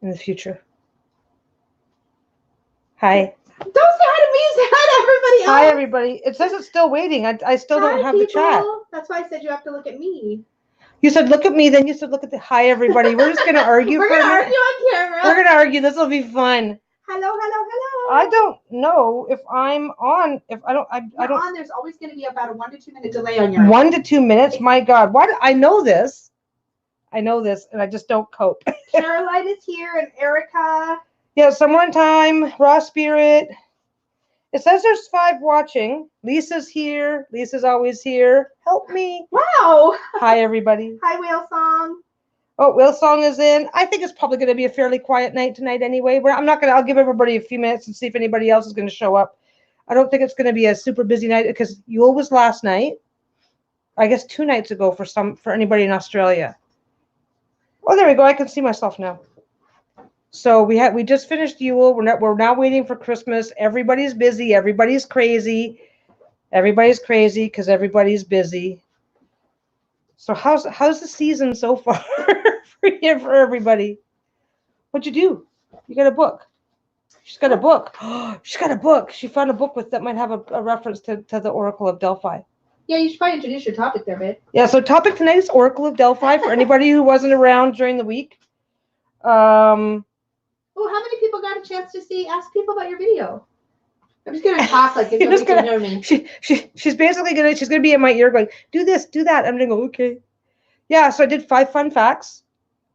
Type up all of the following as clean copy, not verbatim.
in the future. Hi. Don't say hi to me. Say hi to everybody else. Hi, everybody. It says it's still waiting. I still don't have the chat. That's why I said you have to look at me. You said look at me, then you said look at the hi, everybody. We're just going to argue We're for a going to minute. argue on camera. We're going to argue. This will be fun. Hello. I don't know if I'm on. If I don't, I don't. On. There's always going to be about a 1 to 2 minute delay on your 1 to 2 minutes. My God, why? I know this. And I just don't cope. Caroline is here and Erica. Yeah, somewhere in time. Raw Spirit. It says there's 5 watching. Lisa's here. Lisa's always here. Help me. Wow. Hi, everybody. Hi, Whale Song. Oh, Will Song is in. I think it's probably going to be a fairly quiet night tonight anyway. I'll give everybody a few minutes and see if anybody else is going to show up. I don't think it's going to be a super busy night because Yule was last night. I guess 2 nights ago for anybody in Australia. Oh, there we go. I can see myself now. So we just finished Yule. We're now waiting for Christmas. Everybody's busy. Everybody's crazy. Everybody's crazy because everybody's busy. So how's the season so far for everybody? What'd you do? You got a book. She's got a book. She's got a book. She found a book that might have a reference to the Oracle of Delphi. Yeah, you should probably introduce your topic there, babe. Yeah, so topic tonight is Oracle of Delphi for anybody who wasn't around during the week. Oh, how many people got a chance to ask people about your video? I'm just gonna talk like nobody can hear me. She's basically gonna be in my ear going, do this, do that. I'm gonna go, okay. Yeah, so I did 5 fun facts.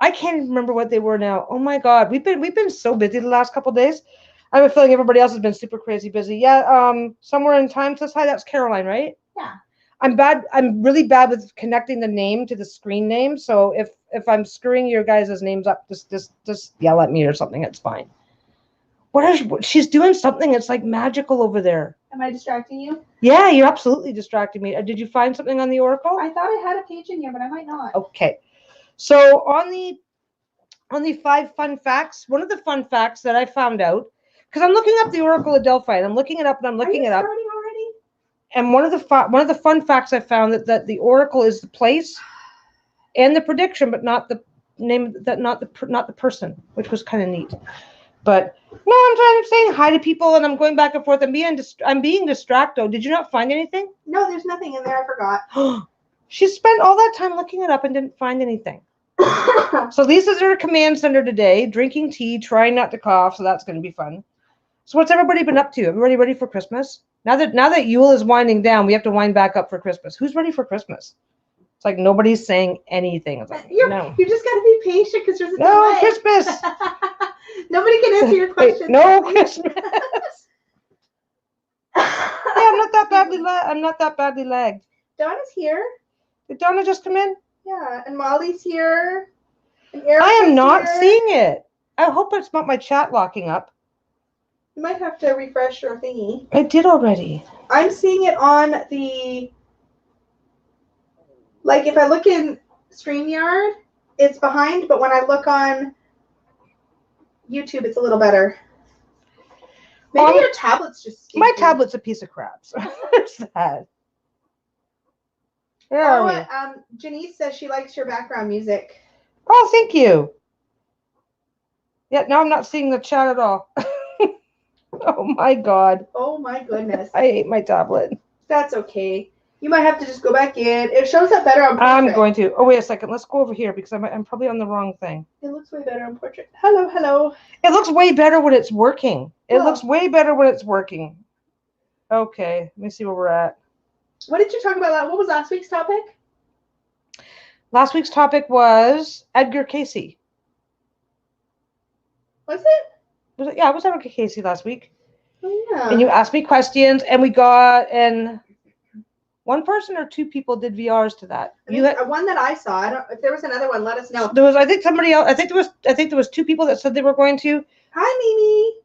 I can't even remember what they were now. Oh my God, we've been so busy the last couple of days. I have a feeling everybody else has been super crazy busy. Yeah, somewhere in time says hi. That's Caroline, right? Yeah. I'm really bad with connecting the name to the screen name. So if I'm screwing your guys' names up, just yell at me or something. It's fine. She's doing something. It's like magical over there. Am I distracting you? Yeah, you're absolutely distracting me. Did you find something on the Oracle? I thought I had a page in here, but I might not. Okay. So on the 5 fun facts, one of the fun facts that I found out, because I'm looking up the Oracle of Delphi, and I'm looking it up, and I'm looking it up. Are you starting already? And one of the fun facts I found that the Oracle is the place and the prediction, but not the name, not the person, which was kind of neat. But no, I'm saying hi to people, and I'm going back and forth. I'm being distracted. Did you not find anything? No, there's nothing in there. I forgot. She spent all that time looking it up and didn't find anything. So Lisa's her command center today, drinking tea, trying not to cough. So that's going to be fun. So what's everybody been up to? Everybody ready for Christmas? Now that Yule is winding down, we have to wind back up for Christmas. Who's ready for Christmas? It's like nobody's saying anything. It's like, no. You just got to be patient because there's a delay. Christmas. Nobody can answer your question. No Christmas. I'm not that badly lagged. Donna's here. Did Donna just come in? Yeah, and Molly's here. And I am not seeing it. I hope it's not my chat locking up. You might have to refresh your thingy. I did already. I'm seeing it on the, like if I look in StreamYard, it's behind, but when I look on YouTube, it's a little better. Maybe your tablet's just stinky. My tablet's a piece of crap. So there's that. Janice says she likes your background music. Oh, thank you. Yeah, now I'm not seeing the chat at all. Oh my God. Oh my goodness. I hate my tablet. That's okay. You might have to just go back in. It shows up better on portrait. I'm going to. Oh, wait a second. Let's go over here because I'm probably on the wrong thing. It looks way better on portrait. Hello. It looks way better when it's working. It looks way better when it's working. Okay, let me see where we're at. What did you talk about? What was last week's topic? Last week's topic was Edgar Casey. Was it? Yeah, it was Edgar Casey last week. Oh, yeah. And you asked me questions, and we got, and one person or 2 people did VRs to that. You had one that I saw. I don't. If there was another one, let us know. There was, I think somebody else. I think there was 2 people that said they were going to. Hi, Mimi.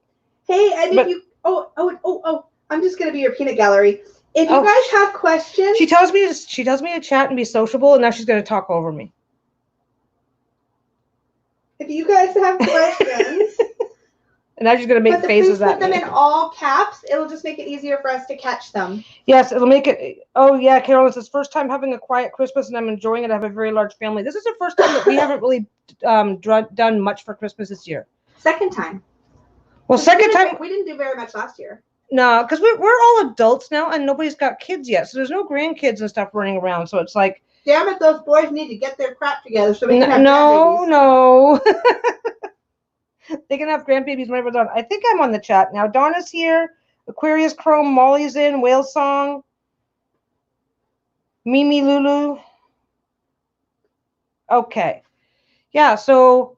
Hey, and if you. Oh! I'm just gonna be your peanut gallery. If you guys have questions, she tells me to chat and be sociable, and now she's gonna talk over me. If you guys have questions, And now she's going to make but faces please put at them me. in all caps. It'll just make it easier for us to catch them. Yes, it'll make it. Oh, yeah, Carol, it's his first time having a quiet Christmas, and I'm enjoying it. I have a very large family. This is the first time that we haven't really done much for Christmas this year. Second time. Well, second time. We didn't do very much last year. No, because we're all adults now, and nobody's got kids yet. So there's no grandkids and stuff running around. So it's like. Damn it, those boys need to get their crap together so we can have No, grandbabies. no. They can have grandbabies whenever they're on. I think I'm on the chat now. Donna's here. Aquarius Chrome. Molly's in. Whale Song. Mimi Lulu. Okay. Yeah, so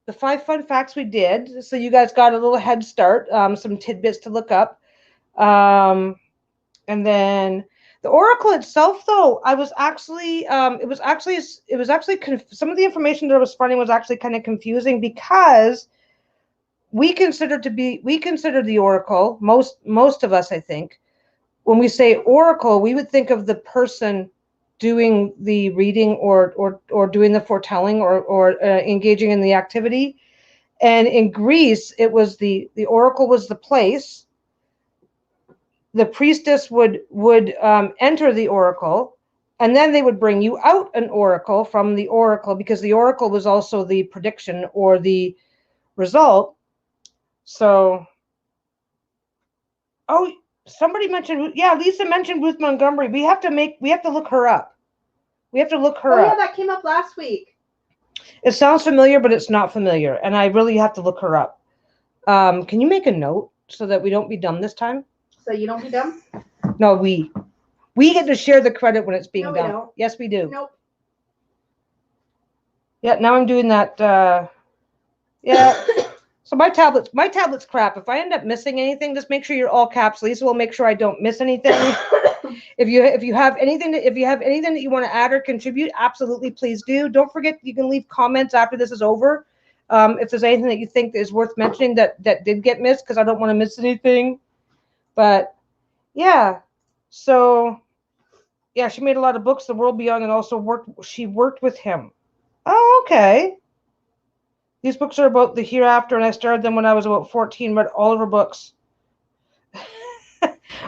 the 5 fun facts we did. So you guys got a little head start. Some tidbits to look up. And then the oracle itself, though, I was actually, it was actually some of the information that I was finding was actually kind of confusing because we consider the oracle, most of us, I think, when we say oracle, we would think of the person doing the reading or doing the foretelling or engaging in the activity. And in Greece, it was the oracle was the place. The priestess would enter the oracle, and then they would bring you out an oracle from the oracle, because the oracle was also the prediction or the result. So, oh, somebody mentioned, yeah, Lisa mentioned Ruth Montgomery. We have to look her up. We have to look her up. Oh, yeah, that came up last week. It sounds familiar, but it's not familiar, and I really have to look her up. Can you make a note so that we don't be dumb this time? So you don't be dumb? No, we get to share the credit when it's being done. No, we don't. Yes, we do. Nope. Yeah, now I'm doing that. Yeah. So my tablet's crap. If I end up missing anything, just make sure you're all caps. Lisa will make sure I don't miss anything. If you have anything that you want to add or contribute, absolutely please do. Don't forget you can leave comments after this is over. If there's anything that you think is worth mentioning that did get missed, because I don't want to miss anything. But yeah, so yeah, she made a lot of books, The World Beyond, and also she worked with him. Oh, okay. These books are about the hereafter, and I started them when I was about 14, read all of her books.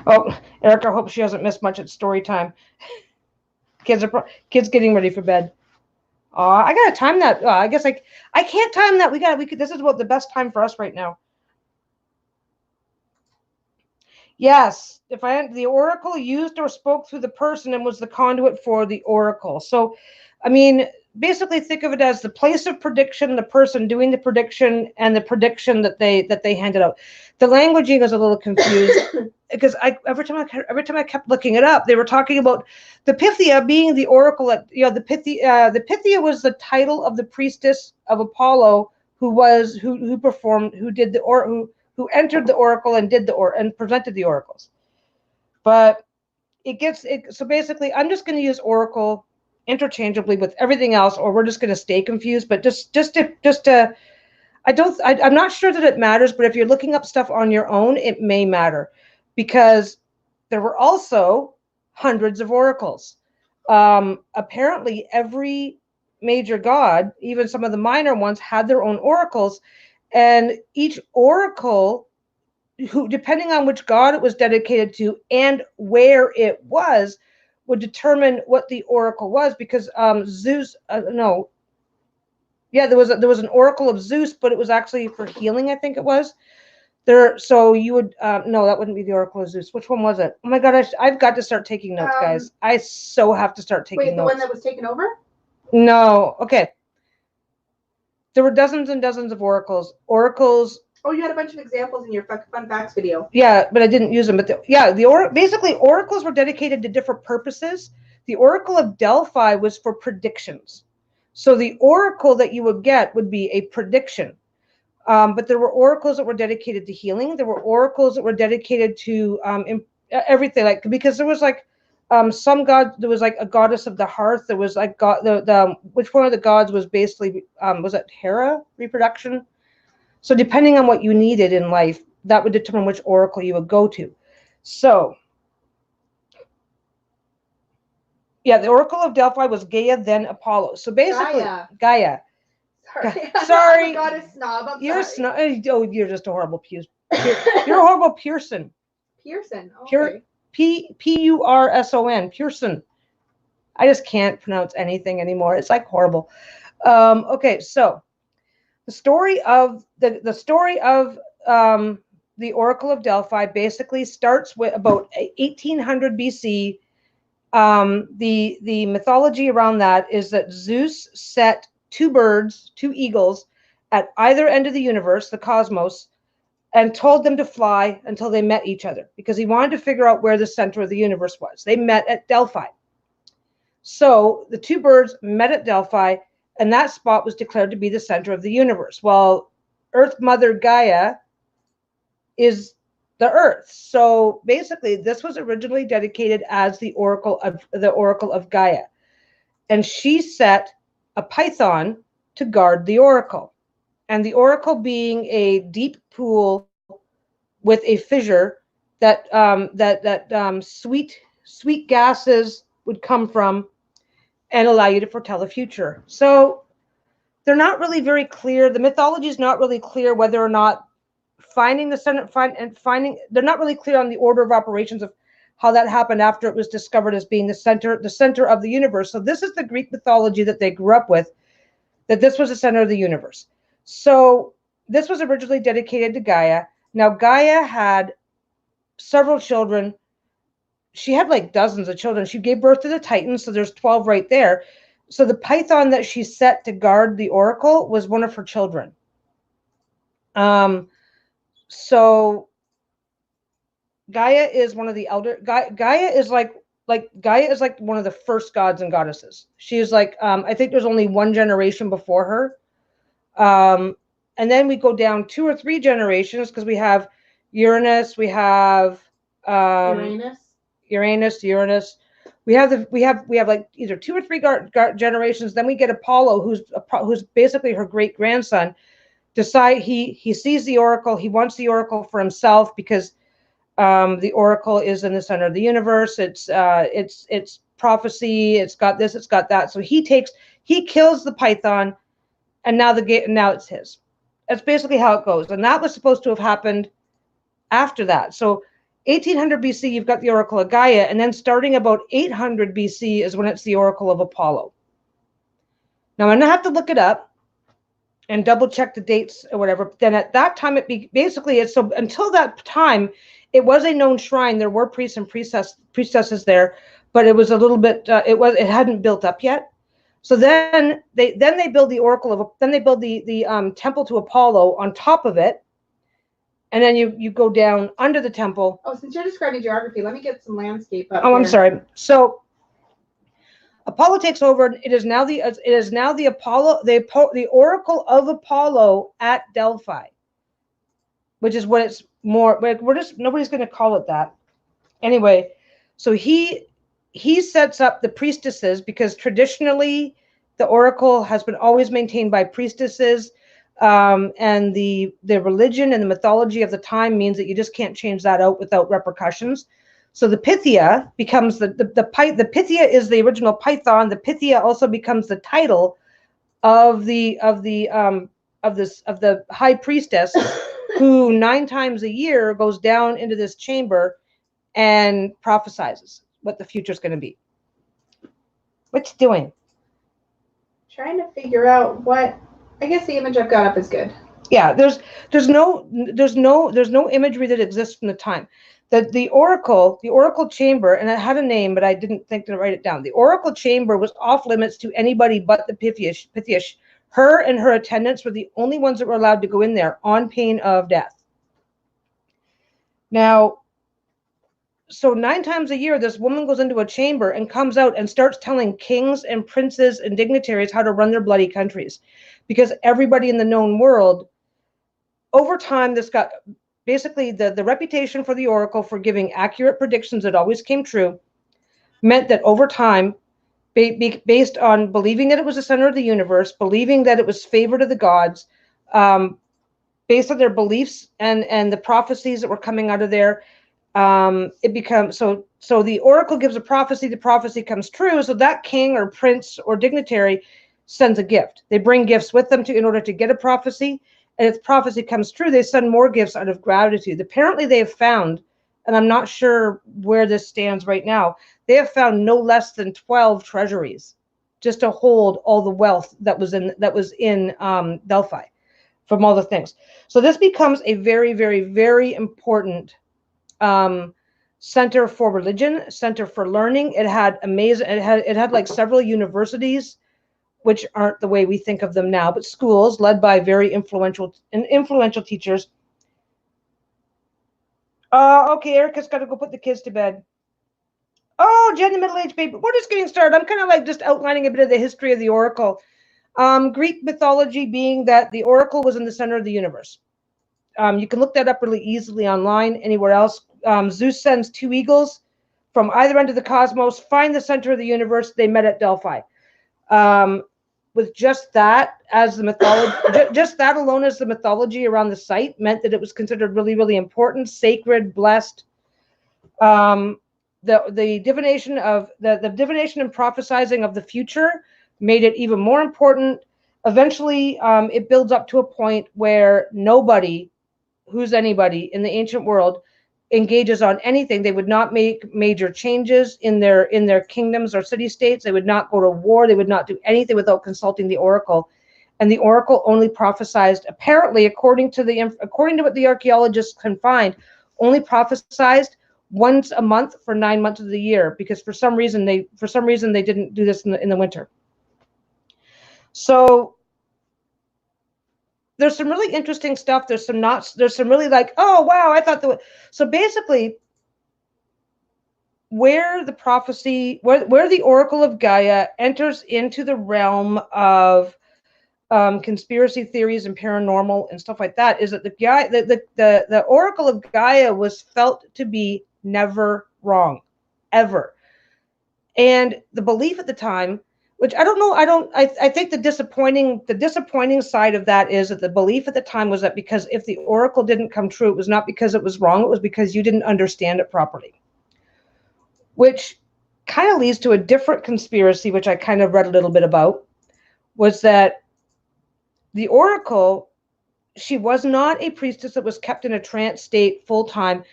Oh, Erica, I hope she hasn't missed much at story time. Kids getting ready for bed. I gotta time that. I guess I can't time that. This is about the best time for us right now. Yes, the oracle used or spoke through the person and was the conduit for the oracle. So, I mean, basically think of it as the place of prediction, the person doing the prediction, and the prediction that they handed out. The languaging is a little confused because every time I kept looking it up, they were talking about the Pythia being the oracle. The Pythia was the title of the priestess of Apollo who entered the oracle and and presented the oracles. But so basically I'm just going to use oracle interchangeably with everything else, or we're just going to stay confused. But I'm not sure that it matters, but if you're looking up stuff on your own, it may matter, because there were also hundreds of oracles. Apparently every major god, even some of the minor ones, had their own oracles, and each oracle, depending on which god it was dedicated to and where it was, would determine what the oracle was. Because Zeus, there was an oracle of Zeus, but it was actually for healing, I think it was. So you would no, that wouldn't be the oracle of Zeus. Which one was it? Oh my god, I've got to start taking notes, guys. I so have to start taking notes. Wait, the one that was taken over? No, okay. There were dozens and dozens of oracles. Oh, you had a bunch of examples in your fun facts video. Yeah, but I didn't use them. But basically oracles were dedicated to different purposes. The Oracle of Delphi was for predictions. So the oracle that you would get would be a prediction. But there were oracles that were dedicated to healing. There were oracles that were dedicated to everything, because there was some god. There was a goddess of the hearth. There was god. Which one of the gods was basically was it Hera, reproduction? So depending on what you needed in life, that would determine which oracle you would go to. So yeah, the Oracle of Delphi was Gaia, then Apollo. So basically, Gaia. Sorry. Sorry. I got a snob. I'm You're sorry. oh, you're just a horrible you're a horrible Pearson. Pearson. Okay. P-U-R-S-O-N. Pearson. I just can't pronounce anything anymore. It's like horrible. Okay, so the story of the Oracle of Delphi basically starts with about 1800 BC. The mythology around that is that Zeus set two eagles, at either end of the universe, the cosmos, and told them to fly until they met each other, because he wanted to figure out where the center of the universe was. They met at Delphi. So the two birds met at Delphi, and that spot was declared to be the center of the universe. Well, Earth Mother Gaia is the Earth. So basically, this was originally dedicated as the Oracle of Gaia, and she set a python to guard the oracle. And the oracle being a deep pool with a fissure that sweet gases would come from and allow you to foretell the future. So they're not really very clear. The mythology is not really clear whether or not finding the center, they're not really clear on the order of operations of how that happened after it was discovered as being the center of the universe. So this is the Greek mythology that they grew up with, that this was the center of the universe. So this was originally dedicated to Gaia. Now, Gaia had several children. She had like dozens of children. She gave birth to the Titans, so there's 12 right there. So the python that she set to guard the oracle was one of her children. So Gaia is one of the elder. Gaia is like one of the first gods and goddesses. She is like, I think there's only one generation before her. And then we go down 2 or 3 generations, because we have Uranus, we have Uranus. We have like either 2 or 3 generations. Then we get Apollo, who's basically her great grandson. He sees the oracle. He wants the oracle for himself, because the oracle is in the center of the universe. It's prophecy. It's got this. It's got that. So he kills the python, and now it's his. That's basically how it goes. And that was supposed to have happened after that. So 1800 BC, you've got the Oracle of Gaia, and then starting about 800 BC is when it's the Oracle of Apollo. Now, I'm going to have to look it up and double check the dates or whatever. But then at that time, so until that time, it was a known shrine. There were priests and priestesses there, but it was a little bit, it hadn't built up yet. So then they build the the temple to Apollo on top of it. And then you go down under the temple. Oh, since you're describing geography, let me get some landscape up here. I'm sorry. So Apollo takes over. It is now the Oracle of Apollo at Delphi, which is what it's more. Nobody's going to call it that. Anyway, so he sets up the priestesses, because traditionally the oracle has been always maintained by priestesses. And the religion and the mythology of the time means that you just can't change that out without repercussions. So the Pythia becomes the Pythia is the original python. The Pythia also becomes the title of the high priestess, who 9 times a year goes down into this chamber and prophesizes what the future is going to be. What's doing? Trying to figure out what. I guess the image I've got up is good. Yeah, there's no imagery that exists from the time. That the oracle chamber, and it had a name, but I didn't think to write it down. The oracle chamber was off limits to anybody but the Pythia. Her and her attendants were the only ones that were allowed to go in there on pain of death. Now, so 9 times a year, this woman goes into a chamber and comes out and starts telling kings and princes and dignitaries how to run their bloody countries. Because everybody in the known world, over time, this got basically the reputation for the oracle for giving accurate predictions that always came true, meant that over time, based on believing that it was the center of the universe, believing that it was favored of the gods, based on their beliefs and the prophecies that were coming out of there, it becomes so the oracle gives a prophecy, the prophecy comes true, so that king or prince or dignitary sends a gift. They bring gifts with them in order to get a prophecy. And if prophecy comes true, they send more gifts out of gratitude. Apparently they have found, and I'm not sure where this stands right now, they have found no less than 12 treasuries just to hold all the wealth that was in Delphi from all the things. So this becomes a very, very, very important center for religion, center for learning. It had amazing. It had like several universities, which aren't the way we think of them now, but schools led by very influential teachers. Okay, Erica's got to go put the kids to bed. Oh, Jen, the middle-aged baby. We're just getting started. I'm kind of like just outlining a bit of the history of the oracle. Greek mythology being that the oracle was in the center of the universe. You can look that up really easily online, anywhere else. Zeus sends 2 eagles from either end of the cosmos, find the center of the universe. They met at Delphi. With just that as the mythology, just that alone as the mythology around the site meant that it was considered really, really important, sacred, blessed. The divination of the divination and prophesizing of the future made it even more important. Eventually, it builds up to a point where nobody who's anybody in the ancient world engages on anything. They would not make major changes in their kingdoms or city-states. They would not go to war. They would not do anything without consulting the oracle. And the oracle only prophesied, apparently, according to what the archaeologists can find, only prophesied once a month for 9 months of the year, because for some reason they didn't do this in the winter. So there's some really interesting stuff. There's some really like, oh wow, I thought so basically where the oracle of Gaia enters into the realm of conspiracy theories and paranormal and stuff like that is that the oracle of Gaia was felt to be never wrong, ever. And the belief at the time, which I don't know, I think the disappointing side of that is that the belief at the time was that because if the oracle didn't come true, it was not because it was wrong, it was because you didn't understand it properly. Which kind of leads to a different conspiracy, which I kind of read a little bit about, was that the oracle, she was not a priestess that was kept in a trance state full time.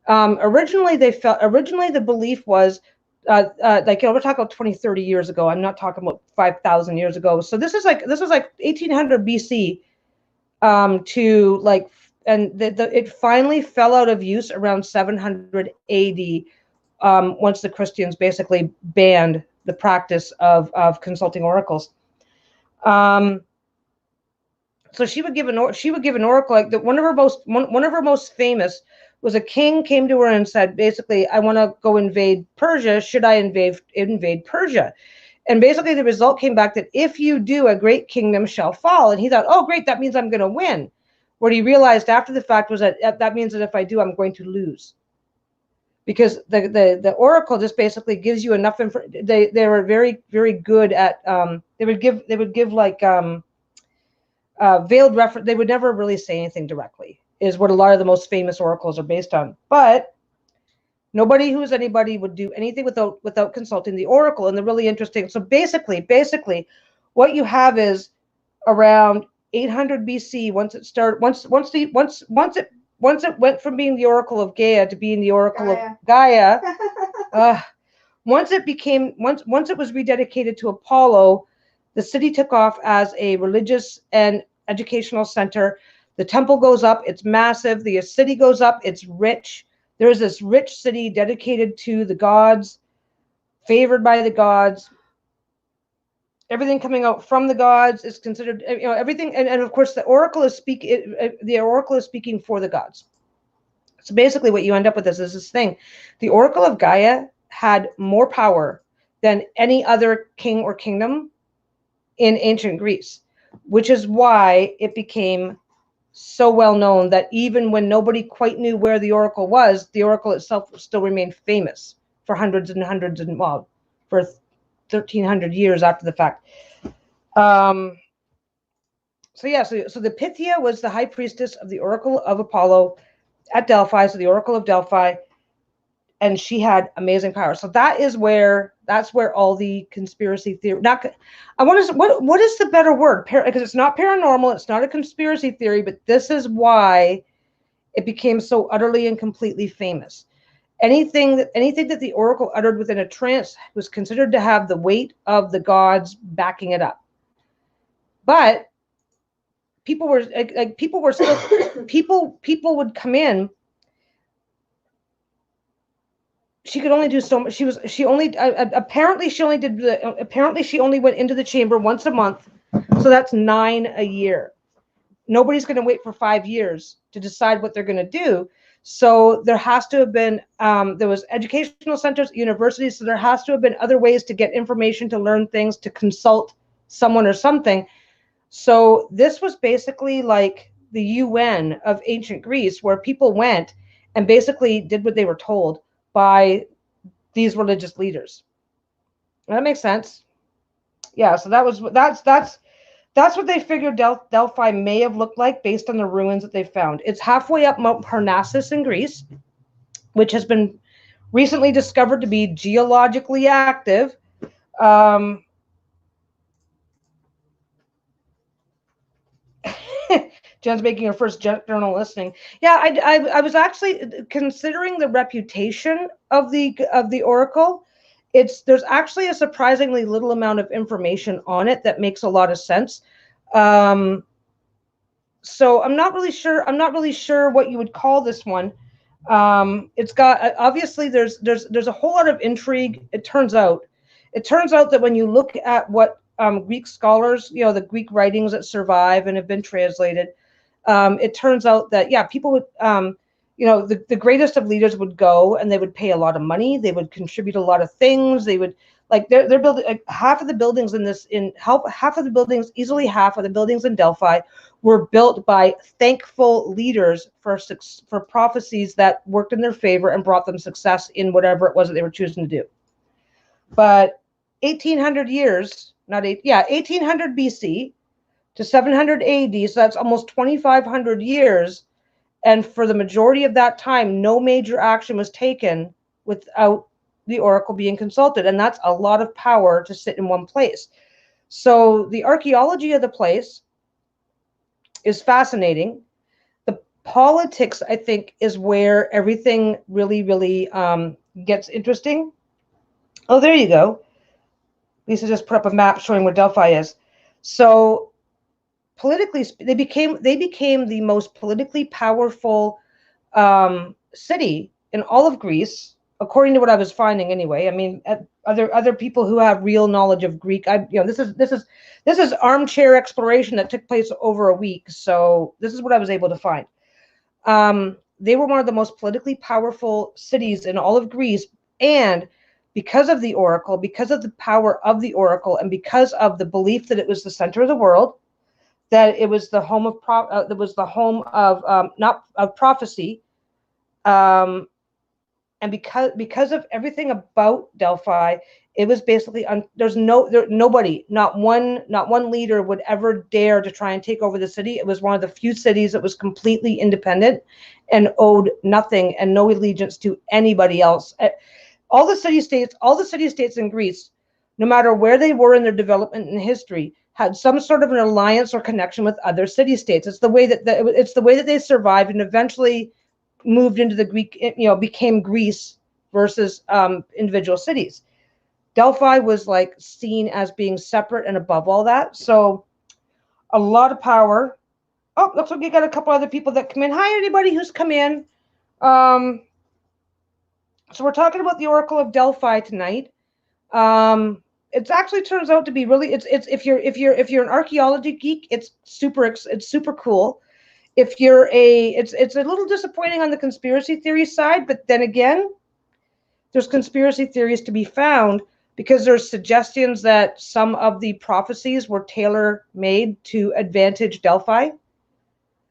Originally the belief was, like, we're talking about 20, 30 years ago. I'm not talking about 5,000 years ago. So this was like 1800 BC to like, and it finally fell out of use around 700 AD once the Christians basically banned the practice of consulting oracles. So she would give an oracle, like one of her most famous was a king came to her and said, basically, I want to go invade Persia. Should I invade Persia? And basically the result came back that if you do, a great kingdom shall fall. And he thought, oh, great, that means I'm going to win. What he realized after the fact was that means that if I do, I'm going to lose. Because the oracle just basically gives you enough information. They were very, very good at, they would give like veiled reference. They would never really say anything directly, is what a lot of the most famous oracles are based on. But nobody who is anybody would do anything without consulting the oracle. And the really interesting, so basically what you have is around 800 BC, once it went from being the oracle of Gaia to being the oracle of Gaia, once it was rededicated to Apollo, the city took off as a religious and educational center. The temple goes up, it's massive. The city goes up, it's rich. There is this rich city dedicated to the gods, favored by the gods. Everything coming out from the gods is considered, everything. And of course, the oracle is speaking for the gods. So basically what you end up with is this thing. The oracle of Gaia had more power than any other king or kingdom in ancient Greece, which is why it became so well known that even when nobody quite knew where the oracle was, the oracle itself still remained famous for hundreds and hundreds and, well, for 1,300 years after the fact. So the Pythia was the high priestess of the oracle of Apollo at Delphi. So the oracle of Delphi and she had amazing power. So that's where all the conspiracy theory. What is the better word? Because it's not paranormal, it's not a conspiracy theory, but this is why it became so utterly and completely famous. Anything that the oracle uttered within a trance was considered to have the weight of the gods backing it up. But people were still people would come in. She could only do so much. Apparently she only went into the chamber once a month. So that's 9 a year. Nobody's going to wait for 5 years to decide what they're going to do. So there has to have been, there was educational centers, universities. So there has to have been other ways to get information, to learn things, to consult someone or something. So this was basically like the UN of ancient Greece, where people went and basically did what they were told by these religious leaders. That makes sense. Yeah, so that's what they figured Delphi may have looked like based on the ruins that they found. It's halfway up Mount Parnassus in Greece, which has been recently discovered to be geologically active. Jen's making her first journal listening. Yeah, I was actually considering the reputation of the oracle. There's actually a surprisingly little amount of information on it that makes a lot of sense. So I'm not really sure what you would call this one. It's got, obviously there's a whole lot of intrigue. It turns out that when you look at what Greek scholars, the Greek writings that survive and have been translated, it turns out that, yeah, people would, the greatest of leaders would go and they would pay a lot of money. They would contribute a lot of things. They would, like, they're building, like, half of the buildings easily half of the buildings in Delphi were built by thankful leaders for prophecies that worked in their favor and brought them success in whatever it was that they were choosing to do. But 1800 BC to 700 AD, so that's almost 2,500 years. And for the majority of that time, no major action was taken without the oracle being consulted. And that's a lot of power to sit in one place. So the archaeology of the place is fascinating. The politics, I think, is where everything really, really gets interesting. Oh, there you go. Lisa just put up a map showing where Delphi is. So politically, they became the most politically powerful city in all of Greece, according to what I was finding anyway. I mean, other people who have real knowledge of Greek, this is armchair exploration that took place over a week. So this is what I was able to find. They were one of the most politically powerful cities in all of Greece, and because of the oracle, because of the power of the oracle, and because of the belief that it was the center of the world, that it was the home of prophecy, and because of everything about Delphi, it was basically nobody, not one leader would ever dare to try and take over the city. It was one of the few cities that was completely independent and owed nothing and no allegiance to anybody else. All the city states in Greece, no matter where they were in their development and history, had some sort of an alliance or connection with other city states. It's the way that they survived and eventually moved into the Greek, became Greece versus individual cities. Delphi was like seen as being separate and above all that. So a lot of power. Oh, looks like you got a couple other people that come in. Hi, anybody who's come in. So we're talking about the Oracle of Delphi tonight. It actually turns out to be really, it's if you're an archaeology geek, it's super cool. If you're it's a little disappointing on the conspiracy theory side, but then again, there's conspiracy theories to be found because there's suggestions that some of the prophecies were tailor-made to advantage Delphi.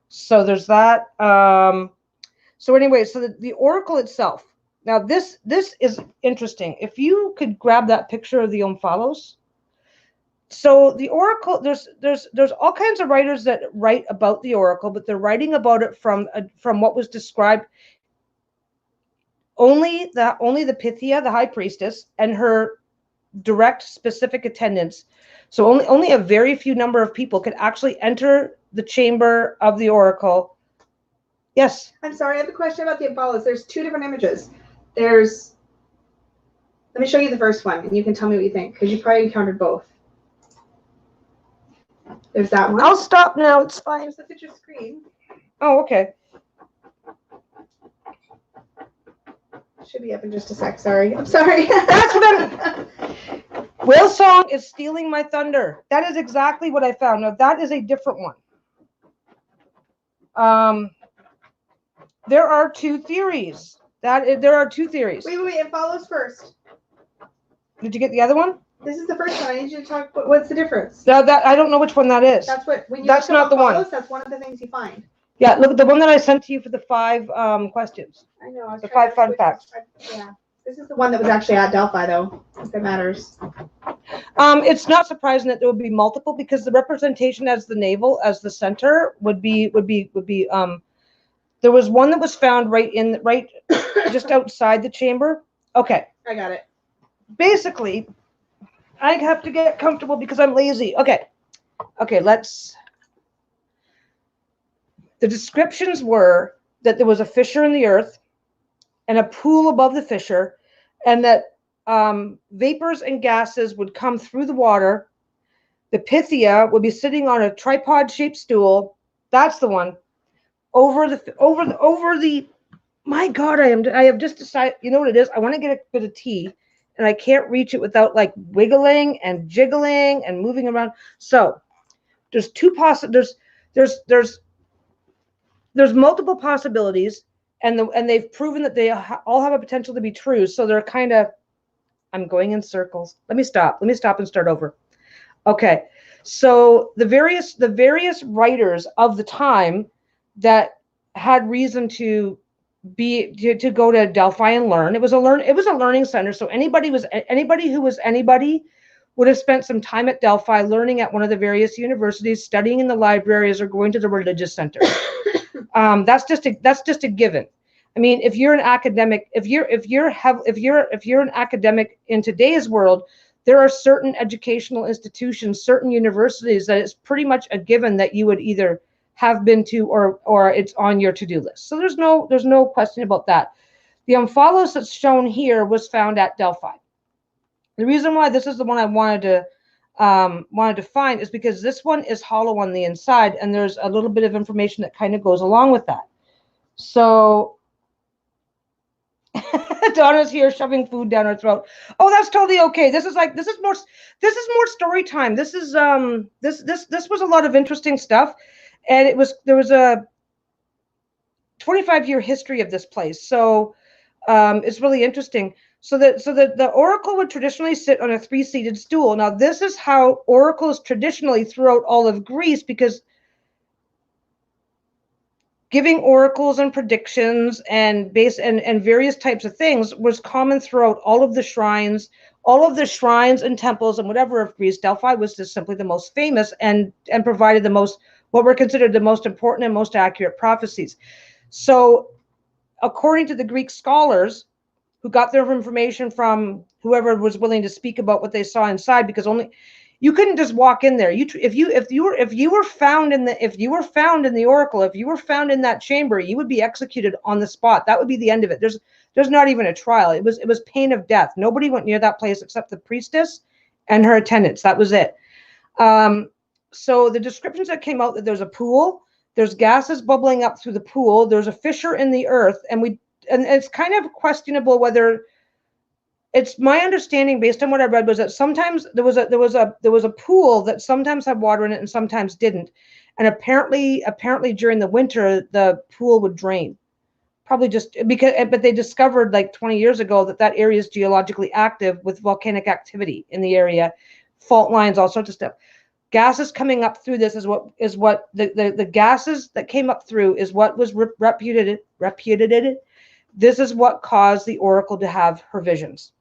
So there's that. So anyway, so the Oracle itself. Now this is interesting. If you could grab that picture of the omphalos. So the Oracle, there's all kinds of writers that write about the Oracle, but they're writing about it from what was described. only the Pythia, the high priestess, and her direct specific attendants. So only a very few number of people could actually enter the chamber of the oracle. Yes. I'm sorry, I have a question about the Apollos. There's two different images. Let me show you the first one, and you can tell me what you think, because you probably encountered both. There's that one. I'll stop now. It's fine. Just look at your screen. Oh, okay. Should be up in just a sec. Sorry. I'm sorry. That's what Will Song is stealing my thunder. That is exactly what I found. Now, that is a different one. There are two theories. There are two theories. Wait. It follows first. Did you get the other one? This is the first one. I need you to talk. What's the difference? That I don't know which one that is. That's what. When you that's not the follows, one. That's one of the things you find. Yeah, look, the one that I sent to you for the 5 questions. I know. The 5 fun facts. Yeah. This is the one that was actually at Delphi, though, if it matters. It's not surprising that there would be multiple, because the representation as the navel, as the center, would be. There was one that was found right just outside the chamber. Okay. I got it. Basically, I have to get comfortable because I'm lazy. Okay, let's. The descriptions were that there was a fissure in the earth and a pool above the fissure, and that vapors and gases would come through the water. The Pythia would be sitting on a tripod-shaped stool. That's the one. Over the. My God, I have just decided. You know what it is? I want to get a bit of tea, and I can't reach it without like wiggling and jiggling and moving around. So there's there's multiple possibilities, and they've proven that they all have a potential to be true. So they're kind of. I'm going in circles. Let me stop and start over. Okay, so the various writers of the time that had reason to go to Delphi and learn. It was a learning center. So anybody who was anybody would have spent some time at Delphi learning at one of the various universities, studying in the libraries, or going to the religious center. That's just a given. I mean, if you're an academic, if you're an academic in today's world, there are certain educational institutions, certain universities that it's pretty much a given that you would either have been to or it's on your to-do list. So there's no question about that. The omphalos that's shown here was found at Delphi. The reason why this is the one I wanted to find is because this one is hollow on the inside, and there's a little bit of information that kind of goes along with that. So Donna's here shoving food down her throat. Oh, that's totally okay. This is more story time. This was a lot of interesting stuff. And there was a 25-year history of this place. So it's really interesting. So the oracle would traditionally sit on a 3-seated stool. Now, this is how oracles traditionally throughout all of Greece, because giving oracles and predictions and various types of things was common throughout all of the shrines and temples and whatever of Greece. Delphi was just simply the most famous and provided the most, what were considered the most important and most accurate prophecies. So according to the Greek scholars who got their information from whoever was willing to speak about what they saw inside, because you couldn't just walk in there. If you were found in the oracle, if you were found in that chamber, you would be executed on the spot. That would be the end of it. There's not even a trial. It was pain of death. Nobody went near that place except the priestess and her attendants. That was it. So the descriptions that came out, that there's a pool, there's gases bubbling up through the pool, there's a fissure in the earth, and it's kind of questionable whether. It's my understanding, based on what I read, was that sometimes there was a pool that sometimes had water in it and sometimes didn't, and apparently during the winter the pool would drain, probably just because. But they discovered like 20 years ago that area is geologically active with volcanic activity in the area, fault lines, all sorts of stuff. Gases coming up through this is what the gases that came up through is what was reputed. This is what caused the oracle to have her visions.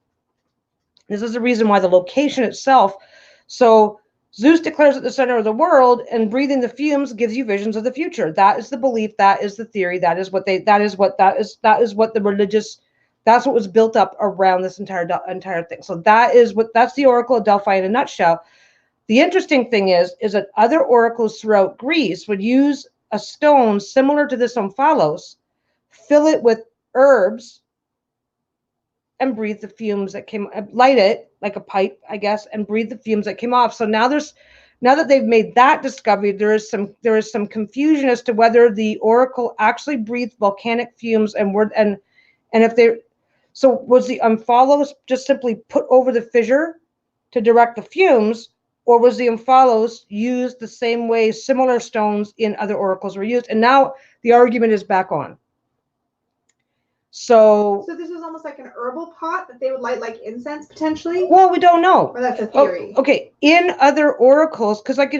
This is the reason why the location itself. So Zeus declares at the center of the world, and breathing the fumes gives you visions of the future. That is the belief. That is the theory. That is what the That's what was built up around this entire thing. So that's the Oracle of Delphi in a nutshell. The interesting thing is that other oracles throughout Greece would use a stone similar to this omphalos, fill it with herbs, and breathe the fumes that came, light it like a pipe, I guess, and breathe the fumes that came off. So now that they've made that discovery, there is some confusion as to whether the oracle actually breathed volcanic fumes and if they, so was the omphalos just simply put over the fissure to direct the fumes, or was the omphalos used the same way similar stones in other oracles were used? And now the argument is back on. So this is almost like an herbal pot that they would light like incense potentially? Well, we don't know. Or that's a theory. Okay. In other oracles, because like,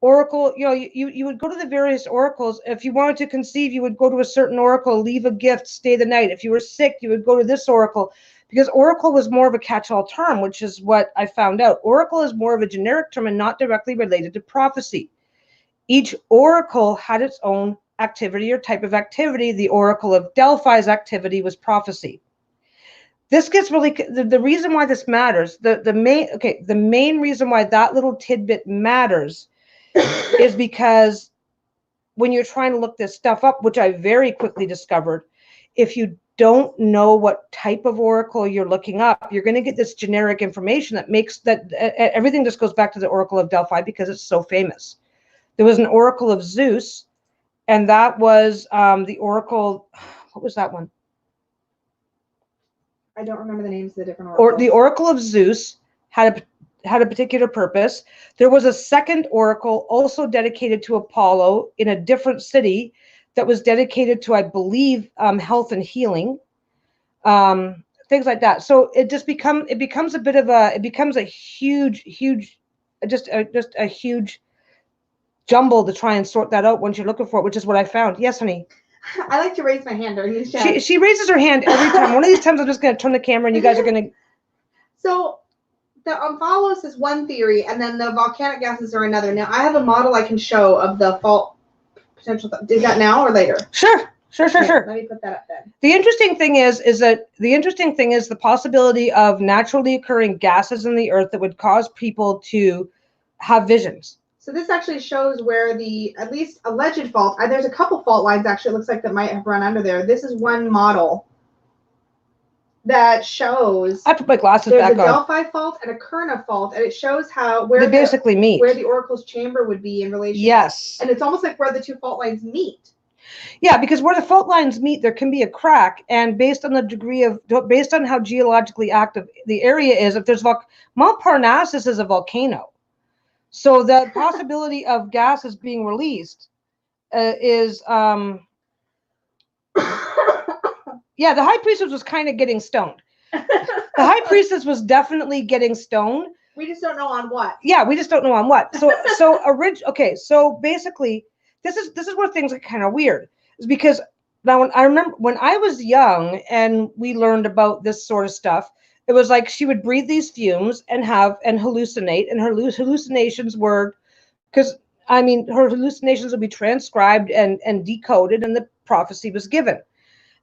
oracle, you would go to the various oracles. If you wanted to conceive, you would go to a certain oracle, leave a gift, stay the night. If you were sick, you would go to this oracle, because oracle was more of a catch-all term, which is what I found out. Oracle is more of a generic term and not directly related to prophecy. Each oracle had its own activity or type of activity. The Oracle of Delphi's activity was prophecy. This gets really, the reason why this matters, the main reason why that little tidbit matters is because when you're trying to look this stuff up, which I very quickly discovered, if you don't know what type of oracle you're looking up, you're going to get this generic information that makes that everything just goes back to the Oracle of Delphi because it's so famous. There was an Oracle of Zeus, and that was the Oracle, what was that one? I don't remember the names of the different oracles. Or the Oracle of Zeus had a particular purpose. There was a second oracle also dedicated to Apollo in a different city that was dedicated to, I believe, health and healing, things like that. So it becomes a huge jumble to try and sort that out once you're looking for it, which is what I found. Yes, honey. I like to raise my hand during these chats. She raises her hand every time. One of these times I'm just going to turn the camera and you guys are going to. So the omphalos is one theory, and then the volcanic gases are another. Now I have a model I can show of the fault potential. Is that now or later? Sure. Let me put that up then. The interesting thing is the possibility of naturally occurring gases in the earth that would cause people to have visions. So this actually shows where the, at least alleged fault, there's a couple fault lines actually it looks like that might have run under there. This is one model that shows. I put my glasses back on. There's a Delphi fault and a Kurna fault, and it shows how where they basically meet. Where the oracle's chamber would be in relation. Yes. And it's almost like where the two fault lines meet. Yeah, because where the fault lines meet, there can be a crack, and based on how geologically active the area is, if there's Mount Parnassus is a volcano. So the possibility of gases being released is, yeah, the high priestess was kind of getting stoned. The high priestess was definitely getting stoned. We just don't know on what. Yeah, we just don't know on what. So basically, this is where things are kind of weird. Is because now I remember when I was young and we learned about this sort of stuff. It was like she would breathe these fumes and hallucinate, and her hallucinations were, her hallucinations would be transcribed and decoded, and the prophecy was given.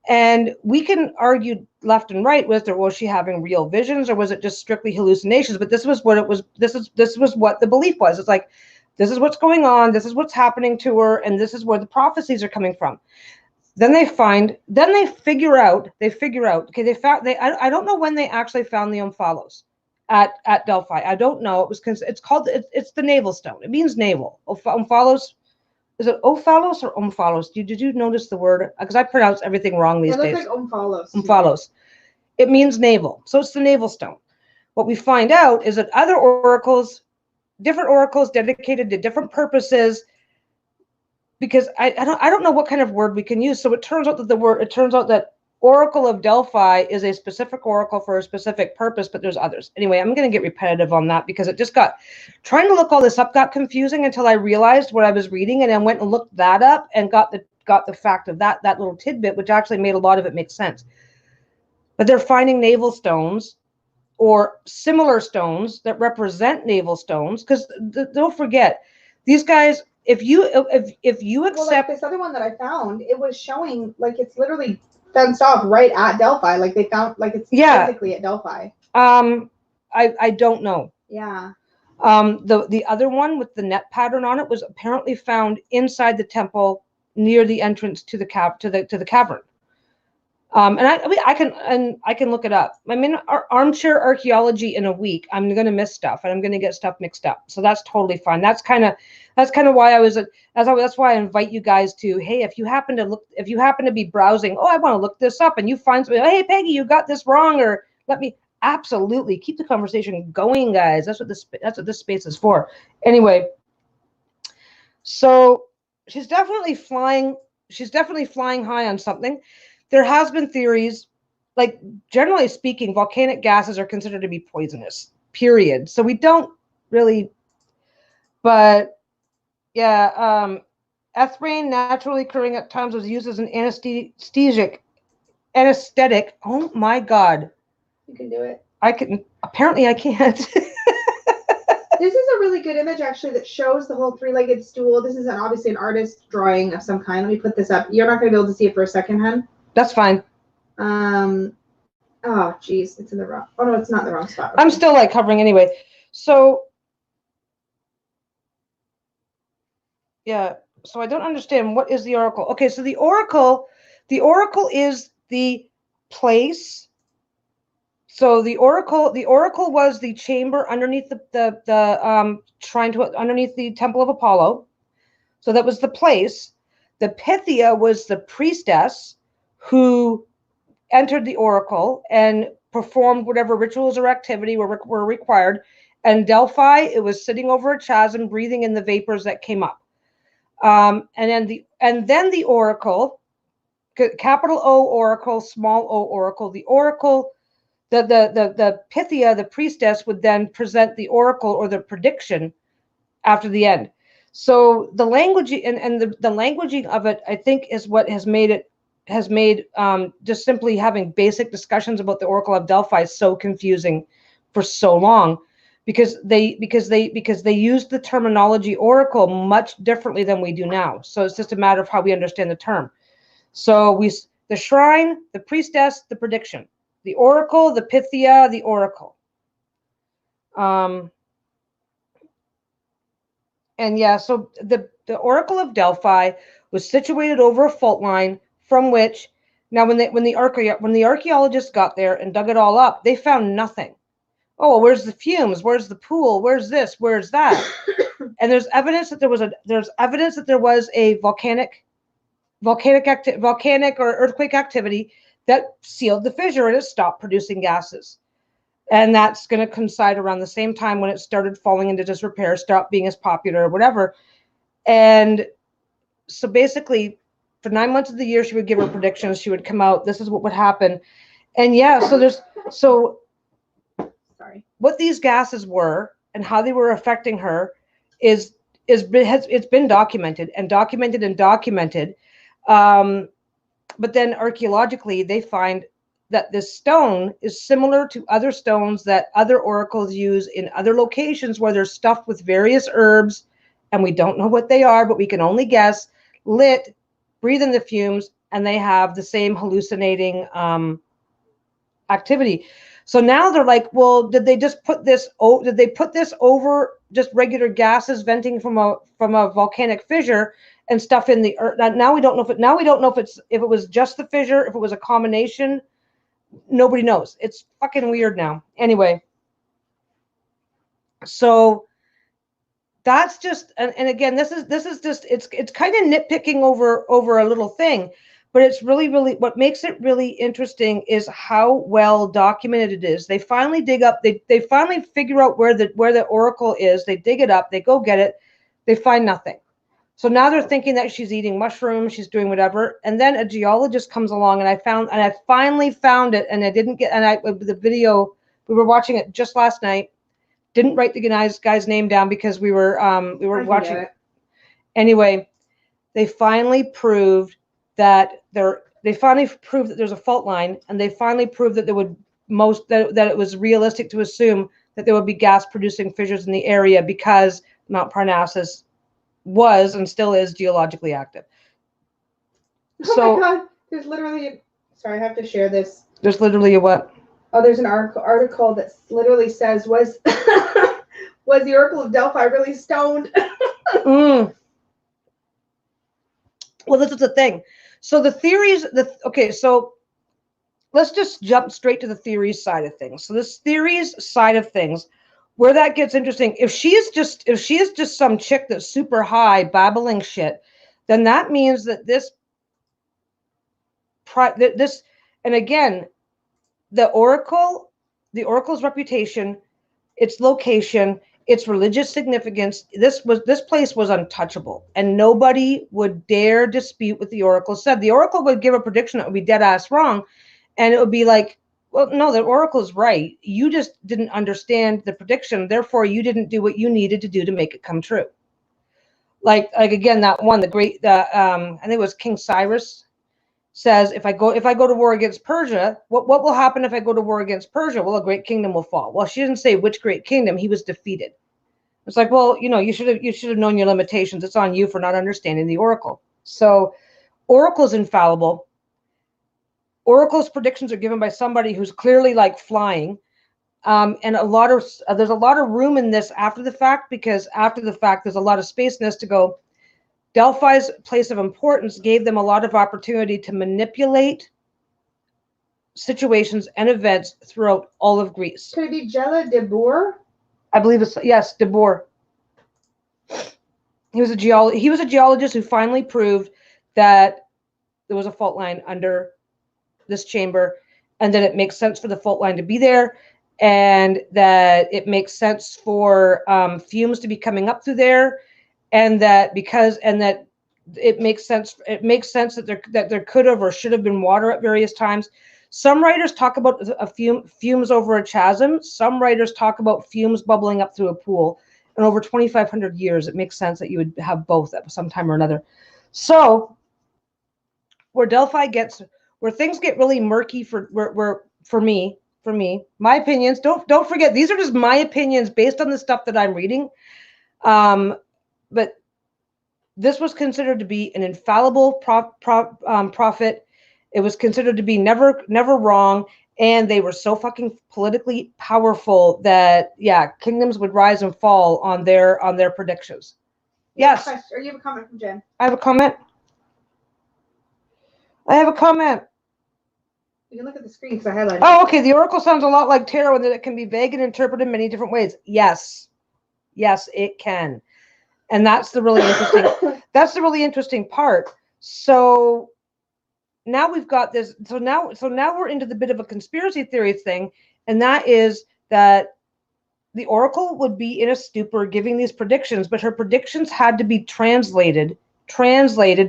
And we can argue left and right was she having real visions or was it just strictly hallucinations? But this was what it was. This was what the belief was. It's like, this is what's going on. This is what's happening to her, and this is where the prophecies are coming from. Then they figure out, okay, I don't know when they actually found the omphalos at Delphi. I don't know. It's the navel stone. It means navel. Omphalos, is it ophalos or omphalos? Did you notice the word? Because I pronounce everything wrong these days. It looks like omphalos. Omphalos. It means navel. So it's the navel stone. What we find out is that other oracles, different oracles dedicated to different purposes, because I don't know what kind of word we can use. So it turns out that Oracle of Delphi is a specific oracle for a specific purpose, but there's others. Anyway, I'm going to get repetitive on that because it just trying to look all this up got confusing until I realized what I was reading, and I went and looked that up and got the fact of that little tidbit, which actually made a lot of it make sense. But they're finding navel stones or similar stones that represent navel stones, because don't forget, these guys, if you accept, like this other one that I found, it was showing like it's literally fenced off right at Delphi. Like they found, like it's physically at Delphi. I don't know. Yeah. The other one with the net pattern on it was apparently found inside the temple near the entrance to the cavern. And I can look it up. I mean, armchair archaeology in a week, I'm going to miss stuff and I'm going to get stuff mixed up. So that's totally fine. That's kind of why that's why I invite you guys to, hey, if you happen to be browsing, oh, I want to look this up, and you find something, hey, Peggy, you got this wrong, or let me absolutely keep the conversation going, guys. That's what this space is for. Anyway, so she's definitely flying high on something. There has been theories, like generally speaking, volcanic gases are considered to be poisonous, period. So we don't really, but yeah, ethylene naturally occurring at times was used as an anesthetic. Oh my God. You can do it. Apparently I can't. This is a really good image, actually, that shows the whole three-legged stool. This is obviously an artist drawing of some kind. Let me put this up. You're not going to be able to see it for a second, hun? That's fine. Oh, geez. It's in the wrong. Oh, no, it's not in the wrong spot. Okay. I'm still like covering anyway. So, yeah. So I don't understand. What is the oracle? Okay, so the oracle is the place. So the oracle was the chamber underneath the shrine underneath the temple of Apollo. So that was the place. The Pythia was the priestess who entered the oracle and performed whatever rituals or activity were required. And Delphi, it was sitting over a chasm, breathing in the vapors that came up. And then the oracle, capital O oracle, small o oracle. The oracle, the Pythia, the priestess, would then present the oracle or the prediction after the end. So the language and the languaging of it, I think, is what has made just simply having basic discussions about the Oracle of Delphi so confusing for so long, because they used the terminology oracle much differently than we do now. So it's just a matter of how we understand the term. So the shrine, the priestess, the prediction, the oracle, the Pythia, the oracle. And yeah, so the Oracle of Delphi was situated over a fault line from which, now when the archaeologists got there and dug it all up, they found nothing. Oh, well, where's the fumes? Where's the pool? Where's this? Where's that? And there's evidence that there was a volcanic or earthquake activity that sealed the fissure and it stopped producing gases. And that's going to coincide around the same time when it started falling into disrepair, stopped being as popular or whatever. And so basically, for 9 months of the year, she would give her predictions. She would come out. This is what would happen. And yeah, what these gases were and how they were affecting her it's been documented. But then archaeologically, they find that this stone is similar to other stones that other oracles use in other locations where they're stuffed with various herbs, and we don't know what they are, but we can only guess, lit, breathe in the fumes, and they have the same hallucinating activity. So now they're like, well, did they put this over just regular gases venting from a volcanic fissure and stuff in the earth? Now we don't know if it was just the fissure, if it was a combination. Nobody knows. It's fucking weird now. Anyway, so that's just, and again, this is just, it's kind of nitpicking over a little thing, but it's really what makes it really interesting is how well documented it is. They finally dig up, they finally figure out where the oracle is. They dig it up, they go get it, they find nothing. So now they're thinking that she's eating mushrooms, she's doing whatever. And then a geologist comes along, and I finally found it, and I didn't get, the video, we were watching it just last night. Didn't write the guy's name down because we were watching it. Anyway, they finally proved that there's a fault line, and they finally proved that that it was realistic to assume that there would be gas producing fissures in the area because Mount Parnassus was and still is geologically active. Oh my God, there's literally Sorry, I have to share this. There's literally a what? Oh, there's an article that literally says, was was the Oracle of Delphi really stoned? Well, this is the thing. So the theories, okay, so let's just jump straight to the theories side of things. So this theories side of things, where that gets interesting, if she is just some chick that's super high babbling shit, then that means that this, and again, the oracle's reputation, its location, its religious significance, this place was untouchable, and nobody would dare dispute what the oracle said. The oracle would give a prediction that would be dead ass wrong, and it would be like, well, no, the oracle's right. You just didn't understand the prediction, therefore you didn't do what you needed to do to make it come true. Like again, that one, I think it was King Cyrus says, if I go to war against Persia, what will happen if I go to war against Persia? Well, a great kingdom will fall. Well, she didn't say which great kingdom. He was defeated. It's like, well, you should have known your limitations. It's on you for not understanding the oracle. So oracle's infallible. Oracle's predictions are given by somebody who's clearly like flying. And there's a lot of room in this after the fact, because after the fact, there's a lot of space in this to go. Delphi's place of importance gave them a lot of opportunity to manipulate situations and events throughout all of Greece. Could it be Gela de Boer? I believe it's, yes, de Boer. He was a geologist who finally proved that there was a fault line under this chamber, and that it makes sense for the fault line to be there, and that it makes sense for fumes to be coming up through there, and that it makes sense that there could have or should have been water at various times. Some writers talk about fumes over a chasm. Some writers talk about fumes bubbling up through a pool. And over 2,500 years, it makes sense that you would have both at some time or another. So where things get really murky for me, my opinions, don't forget, these are just my opinions based on the stuff that I'm reading. But this was considered to be an infallible prophet. It was considered to be never wrong, and they were so fucking politically powerful that kingdoms would rise and fall on their predictions. Yes. Or you have a comment from Jen? I have a comment. You can look at the screen because I highlighted. Oh, okay. The oracle sounds a lot like tarot in that it can be vague and interpreted in many different ways. Yes, it can, and that's the really interesting. That's the really interesting part. So now we've got this. So now we're into the bit of a conspiracy theory thing, and that is that the oracle would be in a stupor giving these predictions, but her predictions had to be translated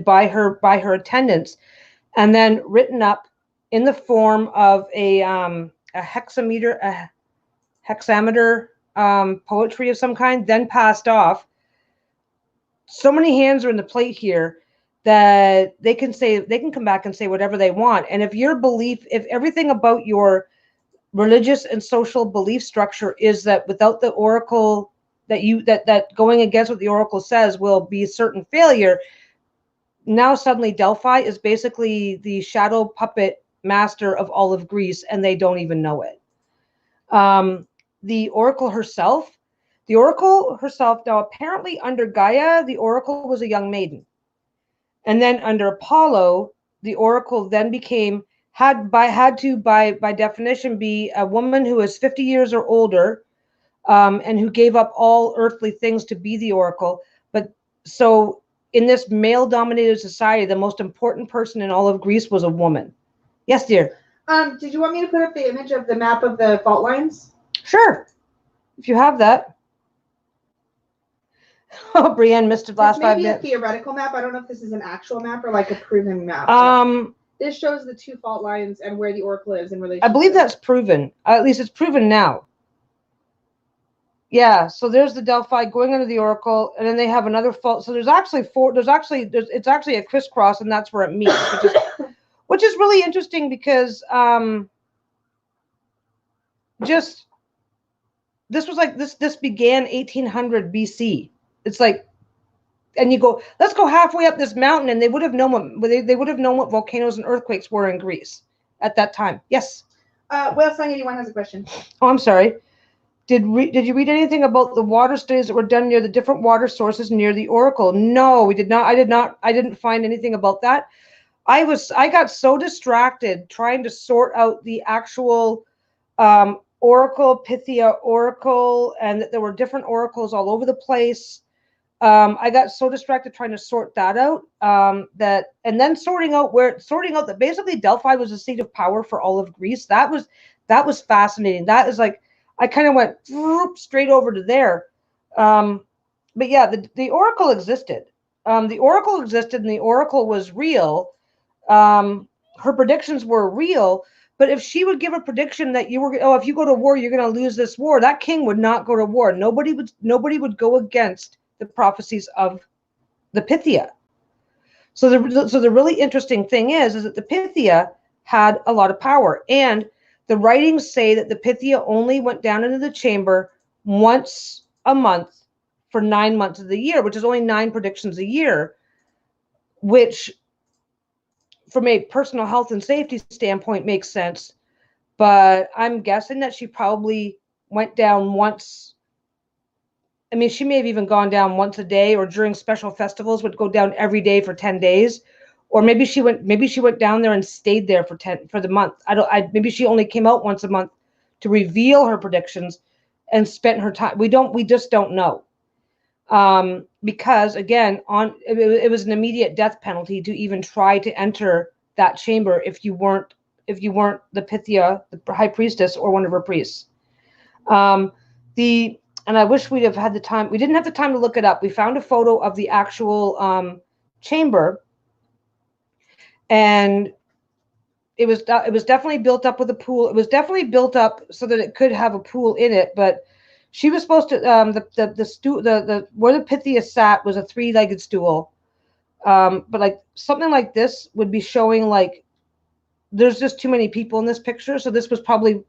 by her attendants, and then written up in the form of a hexameter poetry of some kind, then passed off. So many hands are in the plate here that they can come back and say whatever they want. And if everything about your religious and social belief structure is that without the oracle, that going against what the oracle says will be a certain failure, now suddenly Delphi is basically the shadow puppet master of all of Greece, and they don't even know it. The oracle herself, now apparently under Gaia, the oracle was a young maiden. And then under Apollo, the oracle then had by definition be a woman who is 50 years or older, and who gave up all earthly things to be the oracle. But so in this male-dominated society, the most important person in all of Greece was a woman. Yes, dear. Did you want me to put up the image of the map of the fault lines? Sure, if you have that. Oh, Brienne missed the last 5 minutes. Maybe a theoretical map. I don't know if this is an actual map or like a proven map. This shows the 2 fault lines and where the oracle is in relation. I believe that's proven. At least it's proven now. Yeah, so there's the Delphi going under the oracle, and then they have another fault. So there's actually it's actually a crisscross, and that's where it meets, which is really interesting because this was like this began 1800 BC. It's like, and you go, let's go halfway up this mountain, and they would have known what volcanoes and earthquakes were in Greece. at that time. Yes. Whale Song 81 has a question. Oh, I'm sorry. Did you read anything about the water studies that were done near the different water sources near the oracle? No, we did not. I didn't find anything about that. I got so distracted trying to sort out the actual oracle, Pythia oracle, and that there were different oracles all over the place. I got so distracted trying to sort that out, and then sorting out that basically Delphi was a seat of power for all of Greece. That was fascinating. That is like, I kind of went straight over to there. But yeah, the oracle existed. The oracle existed, and the oracle was real. Her predictions were real. But if she would give a prediction that if you go to war, you're going to lose this war, that king would not go to war. Nobody would go against the prophecies of the Pythia. So the really interesting thing is that the Pythia had a lot of power, and the writings say that the Pythia only went down into the chamber once a month for 9 months of the year, which is only 9 predictions a year, which from a personal health and safety standpoint makes sense. But I'm guessing that she probably went down once. I mean, she may have even gone down once a day, or during special festivals would go down every day for 10 days. Or maybe she went down there and stayed there for the month. Maybe she only came out once a month to reveal her predictions and spent her time. We just don't know. Because again, it was an immediate death penalty to even try to enter that chamber if you weren't the Pythia, the high priestess, or one of her priests. And I wish we'd have had the time. We didn't have the time to look it up. We found a photo of the actual chamber, and it was definitely built up with a pool. It was definitely built up so that it could have a pool in it. But she was supposed to the where the Pythia sat was a 3-legged stool. But like something like this would be showing like there's just too many people in this picture. So this was probably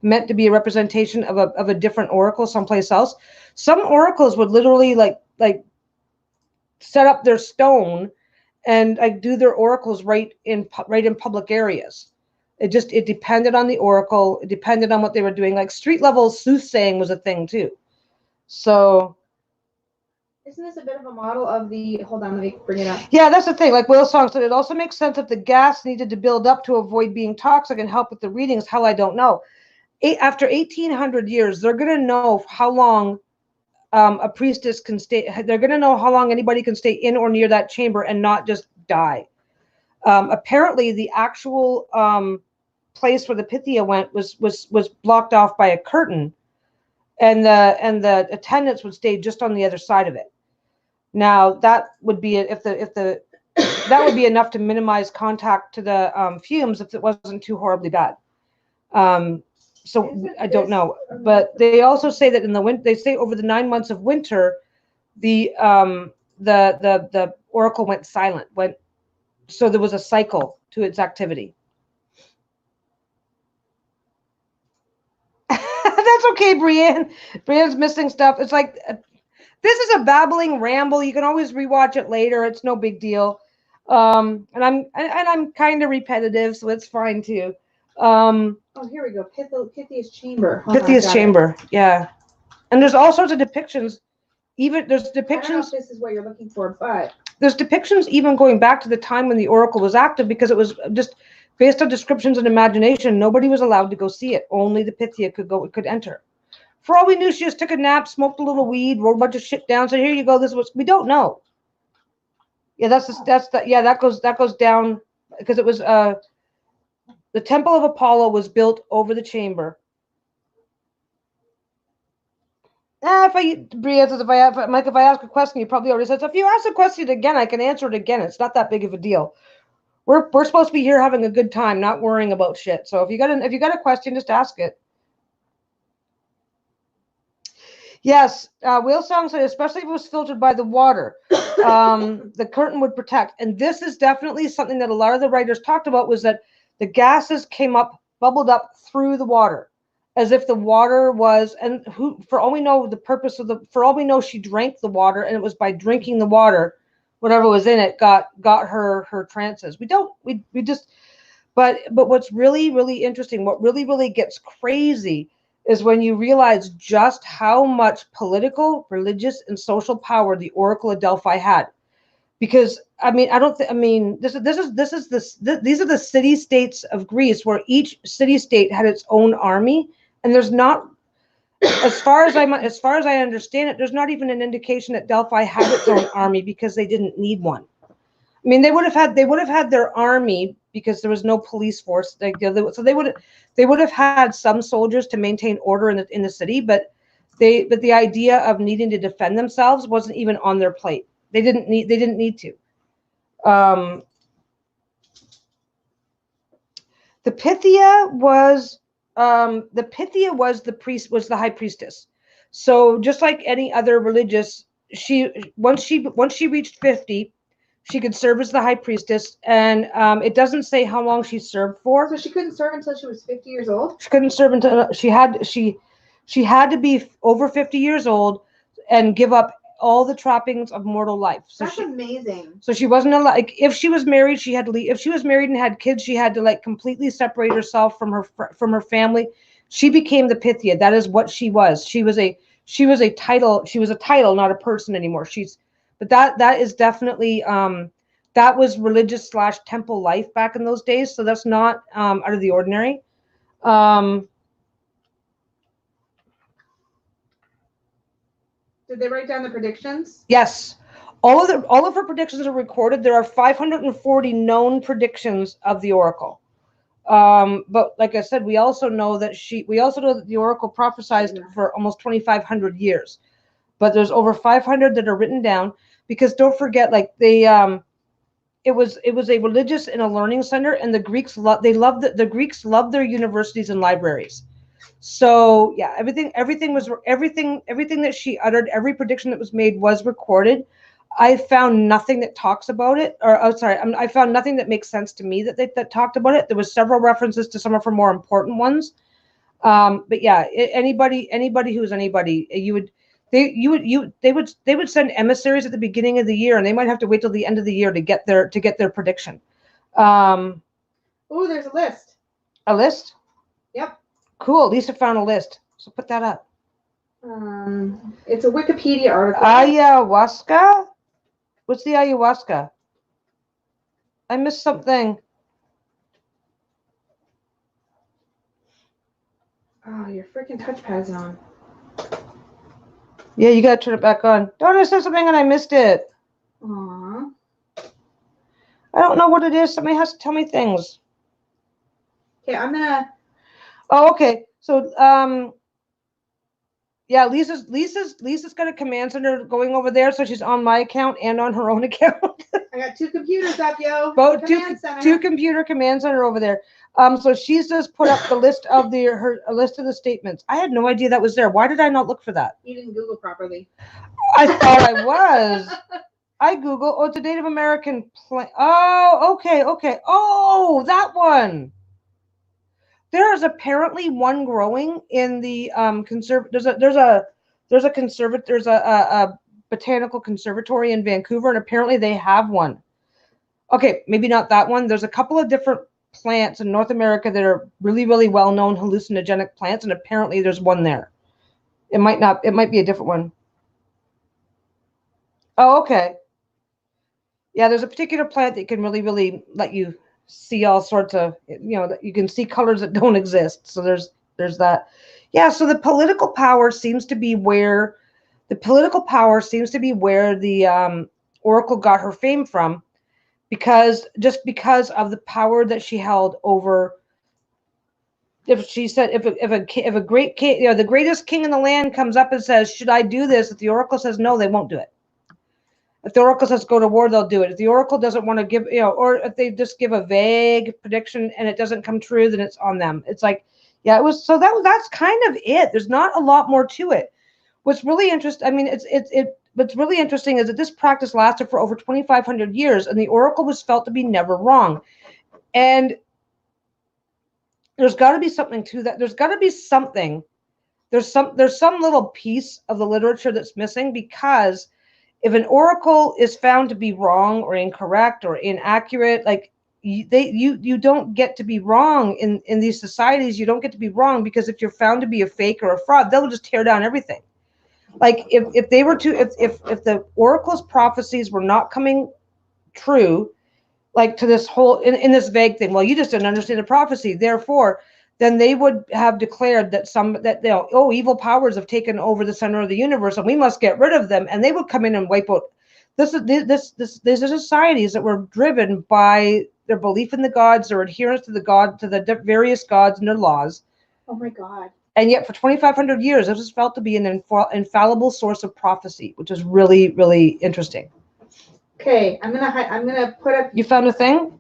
meant to be a representation of a different oracle someplace else. Some oracles would literally like set up their stone and like do their oracles right in public areas. It depended on the oracle. It depended on what they were doing. Like street level soothsaying was a thing too. So isn't this a bit of a model of the, hold on, let me bring it up. Yeah, that's the thing. Like Whale Song said, it also makes sense that the gas needed to build up to avoid being toxic and help with the readings. Hell, I don't know. After 1,800 years, they're going to know how long a priestess can stay. They're going to know how long anybody can stay in or near that chamber and not just die. Apparently, the actual place where the Pythia went was blocked off by a curtain, and the attendants would stay just on the other side of it. Now that would be that would be enough to minimize contact to the fumes if it wasn't too horribly bad. So I don't know, but they also say that in the winter, they say over the 9 months of winter, the oracle went silent. So there was a cycle to its activity. That's okay, Brienne. Brienne's missing stuff. It's like this is a babbling ramble. You can always rewatch it later. It's no big deal. And I'm kind of repetitive, so it's fine too. Oh, here we go. Pythia's chamber. Pythia's chamber. Yeah. And there's all sorts of depictions. There's depictions. I don't know if this is what you're looking for, but there's depictions even going back to the time when the oracle was active, because it was just based on descriptions and imagination. Nobody was allowed to go see it. Only the Pythia could enter. For all we knew, she just took a nap, smoked a little weed, wrote a bunch of shit down. So here you go. We don't know. Yeah, that goes down because it was the temple of Apollo was built over the chamber. Brienne says, if I ask a question, you probably already said. So if you ask a question again, I can answer it again. It's not that big of a deal. We're supposed to be here having a good time, not worrying about shit. So if you got a question, just ask it. Yes, Whale Song said, especially if it was filtered by the water, the curtain would protect. And this is definitely something that a lot of the writers talked about, was that the gases bubbled up through the water, as if the water was, and for all we know, for all we know, she drank the water, and it was by drinking the water, whatever was in it got her trances. But what's really interesting, what really gets crazy, is when you realize just how much political, religious, and social power the Oracle of Delphi had. Because these are the city states of Greece, where each city state had its own army, and there's not, as far as I understand it, there's not even an indication that Delphi had its own army, because they didn't need one. I mean, they would have had their army because there was no police force. So they would have had some soldiers to maintain order in the city, but the idea of needing to defend themselves wasn't even on their plate. They didn't need to. The Pythia was the high priestess. So just like any other religious, once she reached 50, she could serve as the high priestess, and it doesn't say how long she served for. So she couldn't serve until she was 50 years old? She couldn't serve until she had to be over 50 years old and give up all the trappings of mortal life. So that's amazing. So she wasn't allowed, like, if she was married, she had to leave. If she was married and had kids, she had to like completely separate herself from her family. She became the Pythia. That is what she was. She was a title. She was a title, not a person anymore. But that is definitely that was religious / temple life back in those days. So that's not out of the ordinary. Did they write down the predictions? Yes. All of her predictions are recorded. There are 540 known predictions of the Oracle. But like I said, we also know that the Oracle prophesied for almost 2,500 years. But there's over 500 that are written down, because don't forget, like it was a religious and a learning center, and the Greeks loved their universities and libraries. So yeah, everything that she uttered, every prediction that was made was recorded. I found nothing that talks about it, I found nothing that makes sense to me that talked about it. There was several references to some of her more important ones. But yeah, anybody who's anybody, they would send emissaries at the beginning of the year, and they might have to wait till the end of the year to get their prediction. Oh, there's a list. A list? Yep. Cool. Lisa found a list. So put that up. It's a Wikipedia article. Ayahuasca? What's the ayahuasca? I missed something. Oh, your freaking touchpad's on. Yeah, you gotta turn it back on. Donna said something and I missed it. Aww. I don't know what it is. Somebody has to tell me things. Okay, I'm gonna. Oh, okay. So, yeah, Lisa's got a command center going over there, so she's on my account and on her own account. I got 2 computers up, yo. Both two computer command center over there. So she's just put up the list of a list of the statements. I had no idea that was there. Why did I not look for that? You didn't Google properly. I thought I was. I Google. Oh, it's a Native American plant. Oh, okay. Oh, that one. There is apparently one growing in the there's a botanical conservatory in Vancouver, and apparently they have one. Okay, maybe not that one. There's a couple of different plants in North America that are really well-known hallucinogenic plants, and apparently there's one there. It might be a different one. Oh, okay. Yeah, there's a particular plant that can really let you see all sorts of, that you can see colors that don't exist. So there's that. Yeah, so the political power seems to be where the Oracle got her fame from, because of the power that she held over. If she said, if a great king, the greatest king in the land comes up and says, "Should I do this?" If the Oracle says no, they won't do it. If the Oracle says go to war, they'll do it. If the Oracle doesn't want to give, or if they just give a vague prediction and it doesn't come true, then it's on them. It's like, yeah, it was. So that's kind of it. There's not a lot more to it. What's really interesting, what's really interesting is that this practice lasted for over 2,500 years, and the Oracle was felt to be never wrong. And there's got to be something to that. There's got to be something. There's some little piece of the literature that's missing, because if an oracle is found to be wrong or incorrect or inaccurate, like, you don't get to be wrong in these societies. You don't get to be wrong, because if you're found to be a fake or a fraud, they'll just tear down everything. Like if they were to if the oracle's prophecies were not coming true, like to this whole in this vague thing, well, you just didn't understand the prophecy, therefore, then they would have declared that evil powers have taken over the center of the universe and we must get rid of them, and they would come in and wipe out. These are societies that were driven by their belief in the gods, their adherence to the various gods and their laws. Oh my God. And yet for 2,500 years, this was felt to be an infallible source of prophecy, which is really, really interesting. Okay, I'm gonna put up. You found a thing?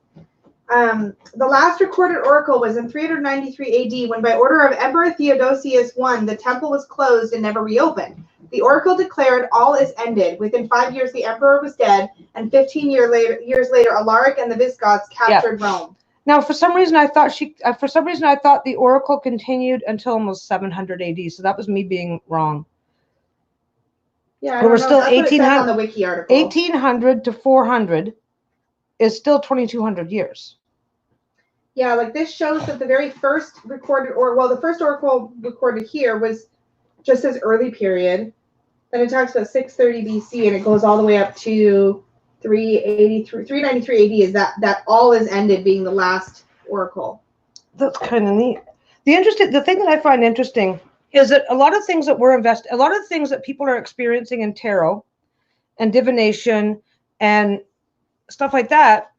The last recorded oracle was in 393 AD, when by order of Emperor Theodosius I, the temple was closed and never reopened. The oracle declared all is ended. Within 5 years, the emperor was dead, and 15 years later, Alaric and the Visigoths captured Rome. Now, for some reason, I thought the oracle continued until almost 700 AD. So that was me being wrong. Yeah, but we're still 1800 on the wiki article. 1800 to 400 is still 2,200 years. Yeah, like this shows that the very first recorded, the first oracle recorded here was just this early period. Then it talks about 630 BC, and it goes all the way up to 393 AD is that all is ended being the last oracle. That's kind of neat. The thing that I find interesting is that a lot of things that a lot of things that people are experiencing in tarot and divination and stuff like that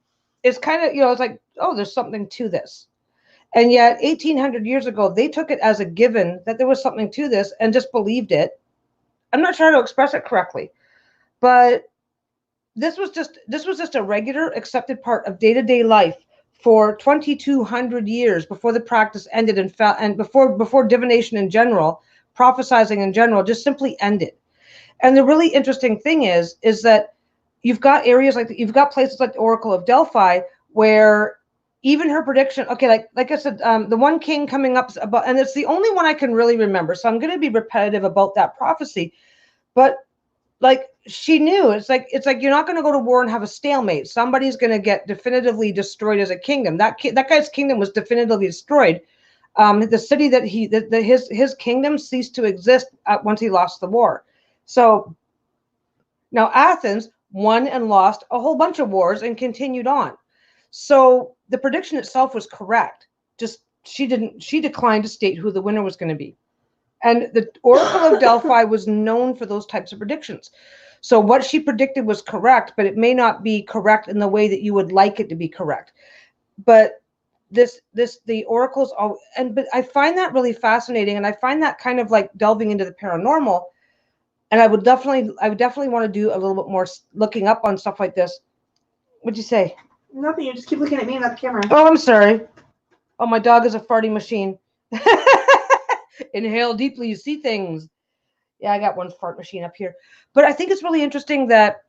is kind of, it's like, oh, there's something to this. And yet 1,800 years ago, they took it as a given that there was something to this and just believed it. I'm not sure how to express it correctly, but this was just a regular accepted part of day-to-day life for 2,200 years before the practice ended and before divination in general, prophesizing in general, just simply ended. And the really interesting thing is that you've got places like the Oracle of Delphi where even her prediction, okay, like I said, the one king coming up about, and it's the only one I can really remember, so I'm going to be repetitive about that prophecy, but like she knew, it's like you're not going to go to war and have a stalemate. Somebody's going to get definitively destroyed as a kingdom. That guy's kingdom was definitively destroyed. The city that his kingdom ceased to exist once he lost the war. So now Athens won and lost a whole bunch of wars and continued on. So the prediction itself was correct. Just she declined to state who the winner was going to be. And the Oracle of Delphi was known for those types of predictions. So what she predicted was correct, but it may not be correct in the way that you would like it to be correct. But the oracles, but I find that really fascinating, and I find that kind of like delving into the paranormal. And I would definitely want to do a little bit more looking up on stuff like this. What'd you say? Nothing. You just keep looking at me, not the camera. Oh, I'm sorry. Oh, my dog is a farting machine. Inhale deeply, you see things. Yeah, I got one fart machine up here. But I think it's really interesting that.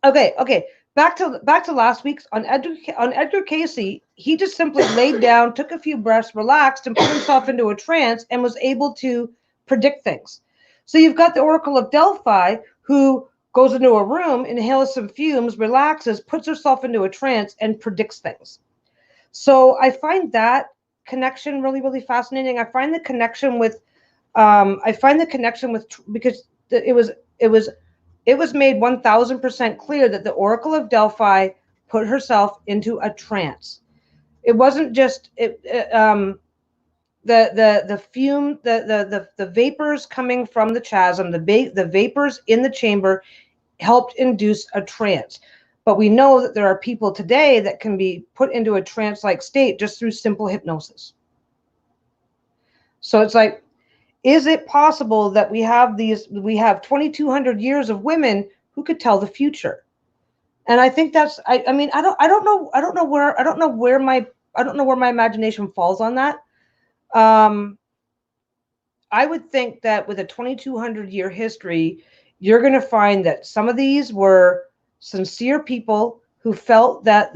Okay. Back to last week's on Edgar Casey. He just simply laid down, took a few breaths, relaxed, and put himself into a trance and was able to predict things. So you've got the Oracle of Delphi, who goes into a room, inhales some fumes, relaxes, puts herself into a trance, and predicts things. So I find that connection really, really fascinating. I find the connection with because it was made 1,000% clear that the Oracle of Delphi put herself into a trance. It wasn't just the fume, the vapors coming from the chasm, the vapors in the chamber helped induce a trance. But we know that there are people today that can be put into a trance-like state just through simple hypnosis. So it's like, is it possible that we have 2,200 years of women who could tell the future? And I think that's, I don't know where my imagination falls on that. I would think that with a 2,200 year history, you're going to find that some of these were sincere people who felt that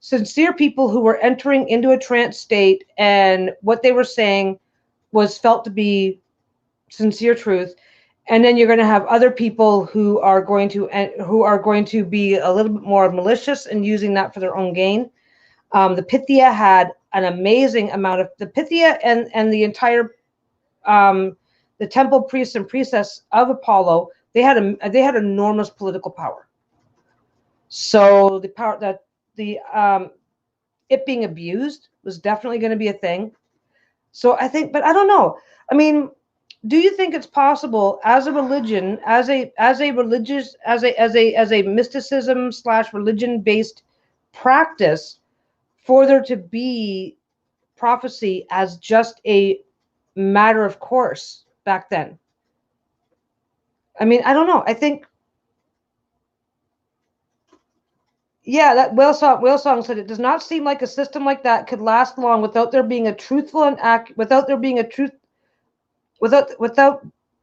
sincere people who were entering into a trance state, and what they were saying was felt to be sincere truth. And then you're going to have other people who are going to be a little bit more malicious and using that for their own gain. The Pythia had an amazing amount of the Pythia and the entire the temple priests and priestess of Apollo. They had enormous political power. So the power that the it being abused was definitely going to be a thing. So I think, but I don't know. I mean, do you think it's possible as a religion, as a mysticism / religion based practice, for there to be prophecy as just a matter of course back then? I mean, I don't know. I think, yeah, that whale song said it does not seem like a system like that could last long without there being a truthful and without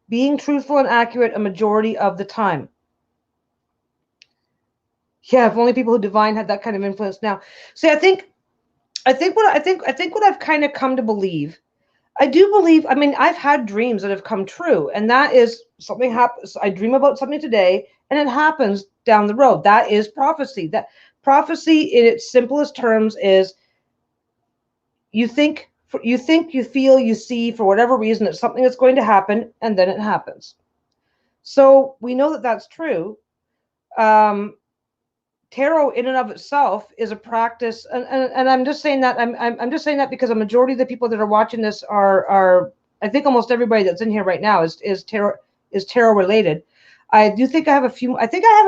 being truthful and accurate a majority of the time. Yeah, if only people who divine had that kind of influence now. See, I think what I've kind of come to believe, I do believe, I mean, I've had dreams that have come true, and that is something happens. I dream about something today, and it happens down the road. That is prophecy. That prophecy, in its simplest terms, is you think, you feel, you see, for whatever reason, it's something that's going to happen, and then it happens. So we know that that's true. Tarot in and of itself is a practice, and I'm just saying that I'm just saying that because a majority of the people that are watching this are I think almost everybody that's in here right now is tarot related. I do think I have a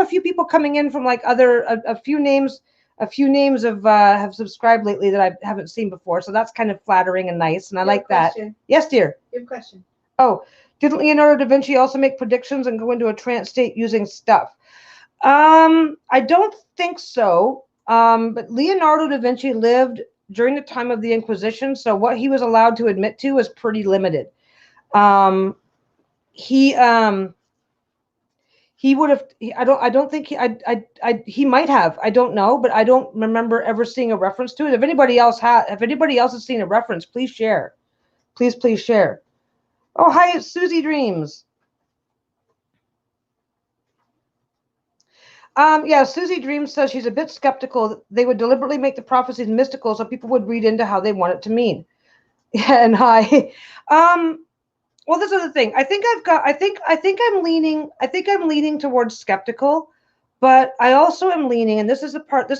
few people coming in from like a few names have subscribed lately that I haven't seen before, so that's kind of flattering and nice, and I like that. Yes, dear. You have a question. Oh, didn't Leonardo da Vinci also make predictions and go into a trance state using stuff? I don't think so. But Leonardo da Vinci lived during the time of the Inquisition, so what he was allowed to admit to was pretty limited. He would have. I don't think he might have. I don't know, but I don't remember ever seeing a reference to it. If anybody else has seen a reference, please share. Please share. Oh, hi, Susie Dreams. Yeah, Susie Dreams says she's a bit skeptical that they would deliberately make the prophecies mystical so people would read into how they want it to mean. Yeah, and hi. Well, this is the thing. I think I'm leaning towards skeptical, but I also am leaning, and this is the part that's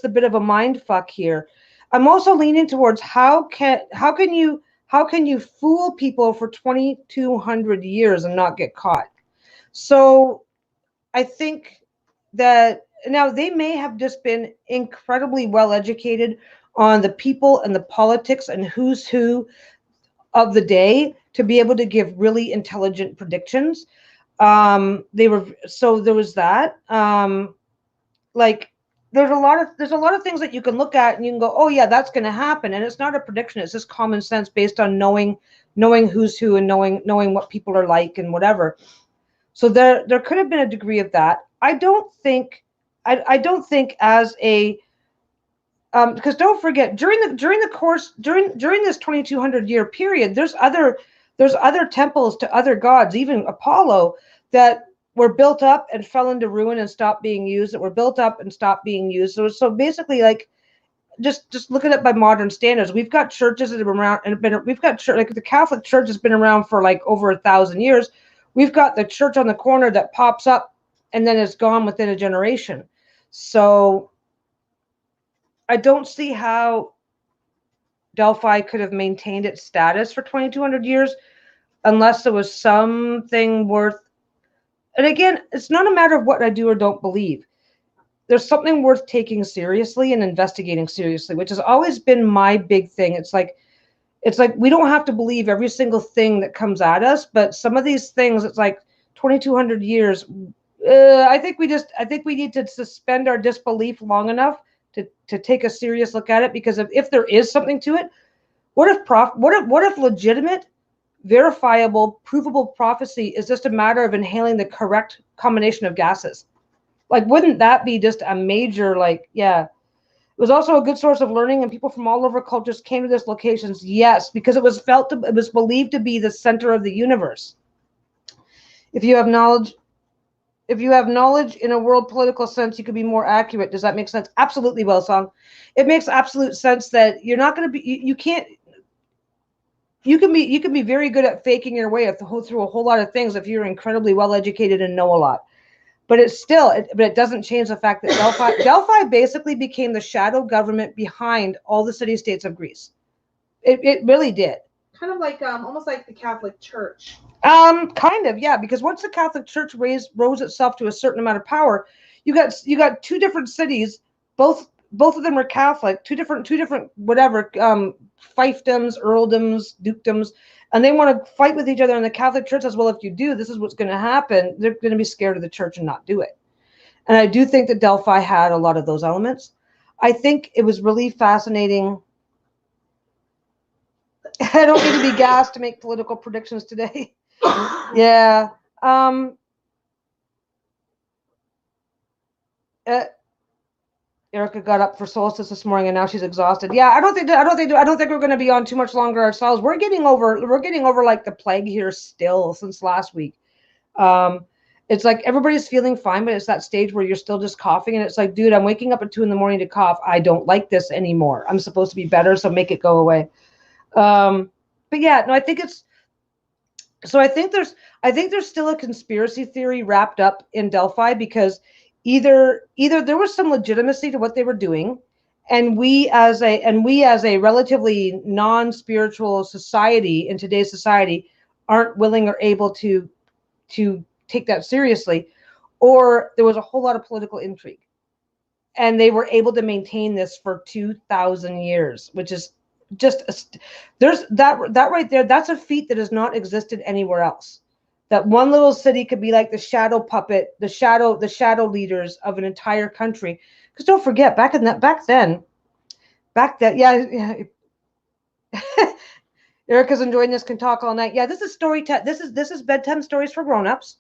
the bit of a mind fuck here. I'm also leaning towards how can you fool people for 2,200 years and not get caught? So I think that now they may have just been incredibly well educated on the people and the politics and who's who of the day to be able to give really intelligent predictions. There was that. Like there's a lot of things that you can look at and you can go, oh yeah, that's going to happen, and it's not a prediction. It's just common sense based on knowing who's who and knowing what people are like and whatever. So there could have been a degree of that. I don't think as a because don't forget during this 2,200 year period, there's other temples to other gods, even Apollo, that were built up and fell into ruin and stopped being used. That were built up and stopped being used. So basically, like just look at it by modern standards. We've got churches that have been around and like the Catholic Church has been around for like over 1,000 years. We've got the church on the corner that pops up and then it's gone within a generation. So I don't see how Delphi could have maintained its status for 2,200 years unless there was something worth. And again, it's not a matter of what I do or don't believe. There's something worth taking seriously and investigating seriously, which has always been my big thing. It's like we don't have to believe every single thing that comes at us, but some of these things, it's like 2,200 years. I think we need to suspend our disbelief long enough to take a serious look at it, because if there is something to it, what if legitimate, verifiable, provable prophecy is just a matter of inhaling the correct combination of gases? Like, wouldn't that be just a major, like, yeah. It was also a good source of learning, and people from all over cultures came to these locations. Yes, because it was believed to be the center of the universe. If you have knowledge in a world political sense, you could be more accurate. Does that make sense? Absolutely, well song. It makes absolute sense that you're not going to be, you can't, you can be very good at faking your way through a whole lot of things if you're incredibly well educated and know a lot. But it doesn't change the fact that Delphi basically became the shadow government behind all the city-states of Greece. It really did. Kind of like almost like the Catholic Church. Kind of, yeah, because once the Catholic Church rose itself to a certain amount of power, you got two different cities, both of them were Catholic, two different whatever, fiefdoms, earldoms, dukedoms, and they want to fight with each other. And the Catholic Church says, well, if you do, this is what's going to happen. They're going to be scared of the church and not do it. And I do think that Delphi had a lot of those elements. I think it was really fascinating. I don't need to be gassed to make political predictions today. Yeah. Erica got up for solstice this morning and now she's exhausted. Yeah, I don't think we're going to be on too much longer ourselves. We're getting over like the plague here still since last week. It's like everybody's feeling fine, but it's that stage where you're still just coughing, and it's like, dude, I'm waking up at 2 a.m. to cough. I don't like this anymore. I'm supposed to be better, so make it go away. But yeah, no, I think there's still a conspiracy theory wrapped up in Delphi, because either there was some legitimacy to what they were doing, and we as a relatively non-spiritual society in today's society aren't willing or able to take that seriously, or there was a whole lot of political intrigue, and they were able to maintain this for 2,000 years, which is just there's that right there. That's a feat that has not existed anywhere else. That one little city could be like the shadow puppet, the shadow leaders of an entire country. Because don't forget, back then, yeah. Erica's enjoying this, can talk all night. Yeah, this is story time. This is bedtime stories for grown-ups.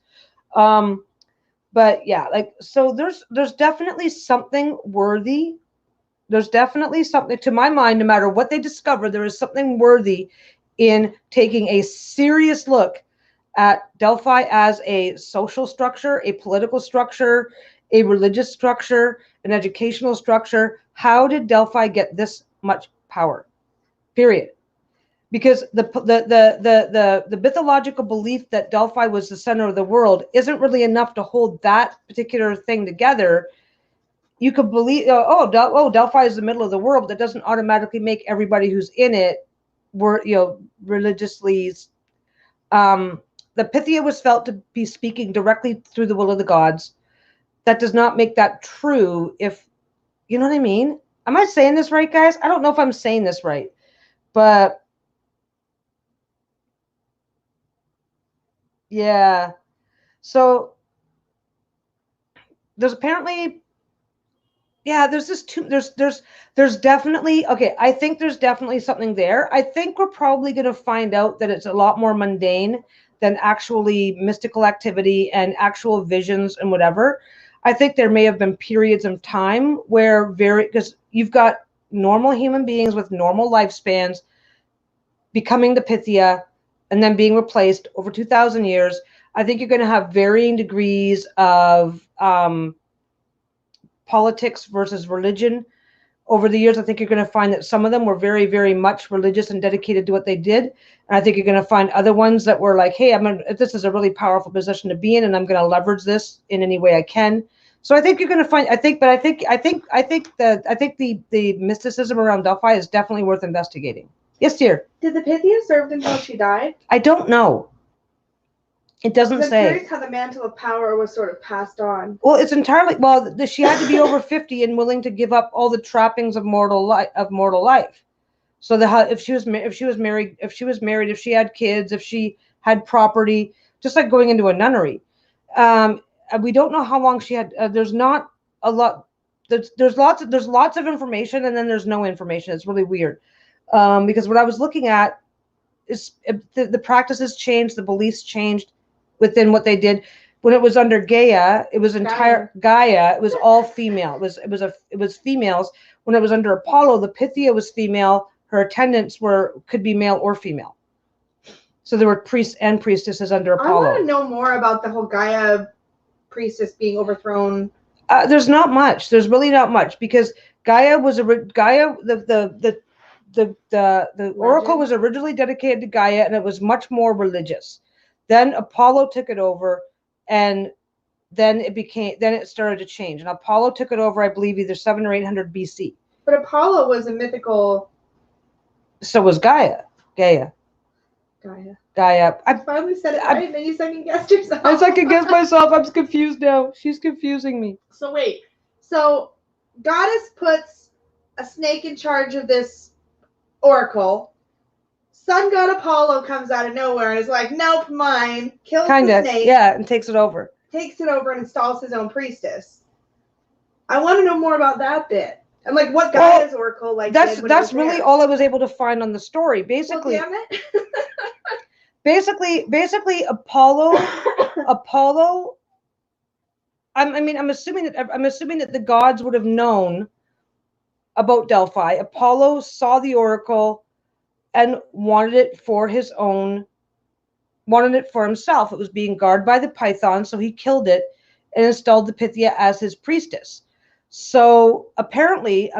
But yeah, like, so there's definitely something worthy. There's definitely something, to my mind, no matter what they discover, there is something worthy in taking a serious look at Delphi as a social structure, a political structure, a religious structure, an educational structure. How did Delphi get this much power? Period. Because the mythological belief that Delphi was the center of the world isn't really enough to hold that particular thing together. You could believe, Delphi is the middle of the world, but that doesn't automatically make everybody who's in it religiously. The Pythia was felt to be speaking directly through the will of the gods. That does not make that true. If you know what I mean. Am I saying this right, guys? I don't know if I'm saying this right, but yeah. So there's apparently, yeah, there's definitely, okay, I think there's definitely something there. I think we're probably going to find out that it's a lot more mundane than actually mystical activity and actual visions and whatever. I think there may have been periods of time where because you've got normal human beings with normal lifespans becoming the Pythia and then being replaced over 2,000 years. I think you're going to have varying degrees of politics versus religion over the years. I think you're going to find that some of them were very, very much religious and dedicated to what they did. And I think you're going to find other ones that were like, hey, this is a really powerful position to be in, and I'm going to leverage this in any way I can. So I think you're going to find, I think the mysticism around Delphi is definitely worth investigating. Yes, dear. Did the Pythia serve until she died? I don't know. It doesn't say. I'm curious how the mantle of power was sort of passed on. Well, it's entirely, she had to be over 50 and willing to give up all the trappings of mortal life. So if she was married, if she had kids, if she had property, just like going into a nunnery. We don't know how long she had. There's not a lot. There's lots of information, and then there's no information. It's really weird, because what I was looking at is the practices changed, the beliefs changed within what they did. When it was under Gaia, it was Gaia. It was all female. It was females. When it was under Apollo, the Pythia was female. Her attendants could be male or female. So there were priests and priestesses under I Apollo. want to know more about the whole Gaia priestess being overthrown. There's not much. There's really not much because Gaia was the oracle was originally dedicated to Gaia, and it was much more religious. Then Apollo took it over, and then it started to change. And Apollo took it over, I believe, either 700 or 800 BC. But Apollo was a mythical. So was Gaia. Gaia. I finally said it right, and then you second guessed yourself. I second guessed myself. I'm confused now. She's confusing me. So wait. So Goddess puts a snake in charge of this oracle. Sun god Apollo comes out of nowhere and is like, "Nope, mine." Kills the snake. Yeah, and takes it over. Takes it over and installs his own priestess. I want to know more about that bit. And like what Gaia's oracle like. That's really all I was able to find on the story. Basically. Well, damn it. Basically, Apollo. I'm assuming that the gods would have known about Delphi. Apollo saw the oracle and wanted it for himself. It was being guarded by the python, so he killed it and installed the Pythia as his priestess. So apparently,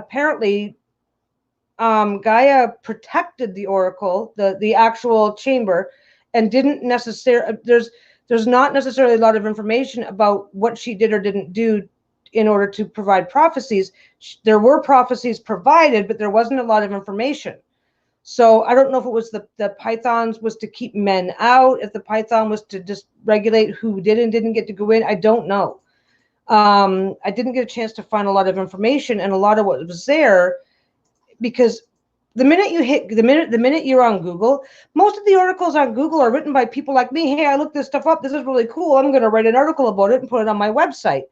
Gaia protected the oracle, the actual chamber, and didn't necessarily. There's not necessarily a lot of information about what she did or didn't do in order to provide prophecies. There were prophecies provided, but there wasn't a lot of information. So I don't know if it was the pythons was to keep men out, if the python was to just regulate who did and didn't get to go in. I don't know. I didn't get a chance to find a lot of information, and a lot of what was there, because the minute you're on Google, most of the articles on Google are written by people like me. Hey, I looked this stuff up. This is really cool. I'm going to write an article about it and put it on my website.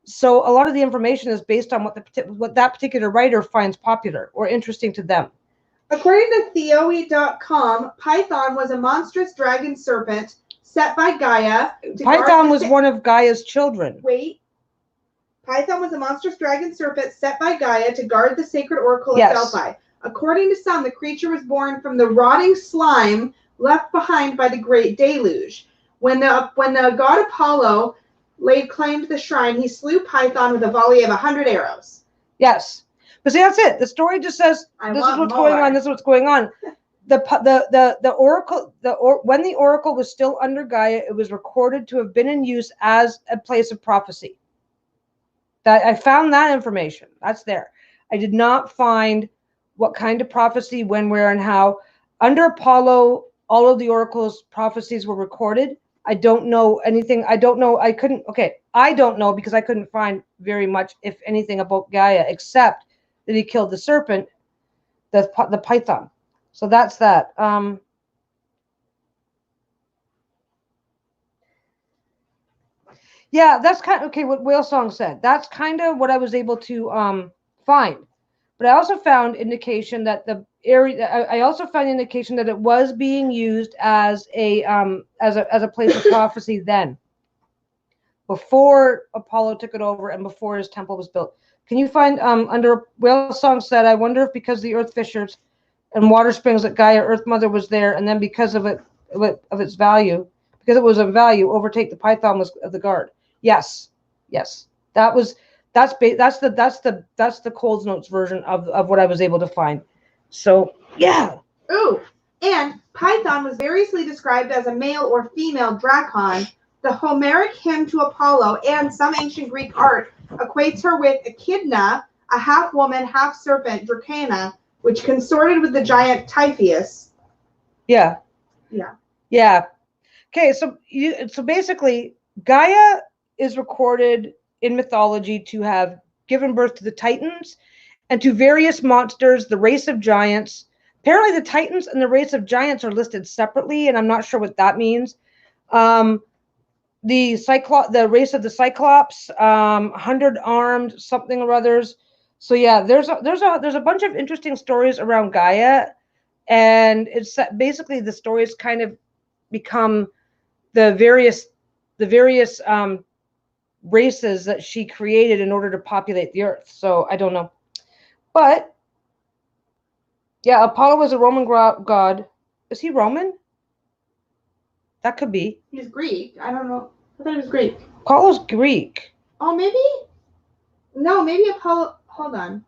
So a lot of the information is based on what that particular writer finds popular or interesting to them. According to Theoi.com, Python was a monstrous dragon serpent set by Gaia. Python was one of Gaia's children. Wait. Python was a monstrous dragon serpent set by Gaia to guard the sacred oracle of Delphi. According to some, the creature was born from the rotting slime left behind by the Great Deluge. When the god Apollo laid claim to the shrine, he slew Python with a volley of 100 arrows. Yes. But see, that's it. The story just says this is what's going on. This is what's going on. The oracle, when the oracle was still under Gaia, it was recorded to have been in use as a place of prophecy. That I found that information. That's there. I did not find what kind of prophecy, when, where, and how. Under Apollo, all of the oracle's prophecies were recorded. I don't know anything. I don't know. I don't know because I couldn't find very much, if anything, about Gaia, except that he killed the serpent, the python. So that's that. Yeah, that's kind of, okay, what Whale Song said. That's kind of what I was able to find. But I also found indication that I also found indication that it was being used as a place of prophecy then, before Apollo took it over and before his temple was built. Can you find under Whale Song said, I wonder if because the earth fissures and water springs that Gaia Earth Mother was there, and then because of its value, because it was of value, overtake the python was of the guard. Yes. That's the Cold Notes version of what I was able to find. So yeah. Ooh, and Python was variously described as a male or female drakon. The Homeric hymn to Apollo and some ancient Greek art equates her with Echidna, a half woman, half serpent, Dracana, which consorted with the giant Typhoeus. Yeah. Okay, so basically, Gaia is recorded in mythology to have given birth to the Titans and to various monsters, the race of giants. Apparently, the Titans and the race of giants are listed separately, and I'm not sure what that means. The race of the Cyclops, 100 armed something or others. So yeah, there's a bunch of interesting stories around Gaia, and it's basically the stories kind of become the various races that she created in order to populate the earth. So I don't know, but yeah, Apollo was a Roman god. Is he Roman? That could be. He's Greek. I don't know. I thought he was Greek. Apollo's Greek. Oh, maybe? No, maybe Apollo. Hold on.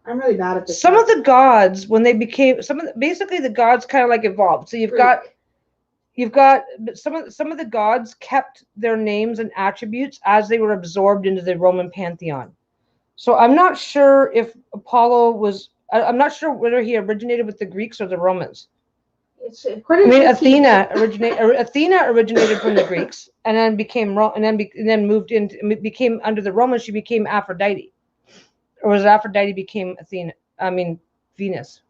I'm really bad at this. Some of the gods, when they became basically the gods kind of like evolved. So you've got some of the gods kept their names and attributes as they were absorbed into the Roman pantheon. So I'm not sure if Apollo was. I'm not sure whether he originated with the Greeks or the Romans. Athena originated from the Greeks, and then became moved into became under the Romans. She became Aphrodite, or was Aphrodite became Athena? I mean Venus.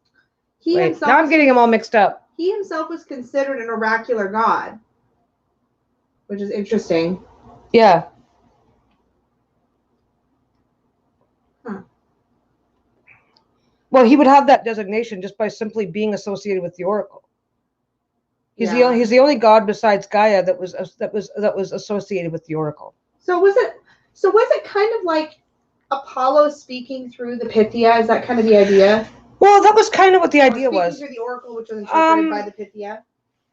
Wait, now I'm getting them all mixed up. He himself was considered an oracular god, which is interesting. Yeah. Huh. Well, he would have that designation just by simply being associated with the oracle. He's the only god besides Gaia that was associated with the oracle. So was it kind of like Apollo speaking through the Pythia? Is that kind of the idea? Well, that was kind of what the idea was. Through the oracle, which was interpreted by the Pythia.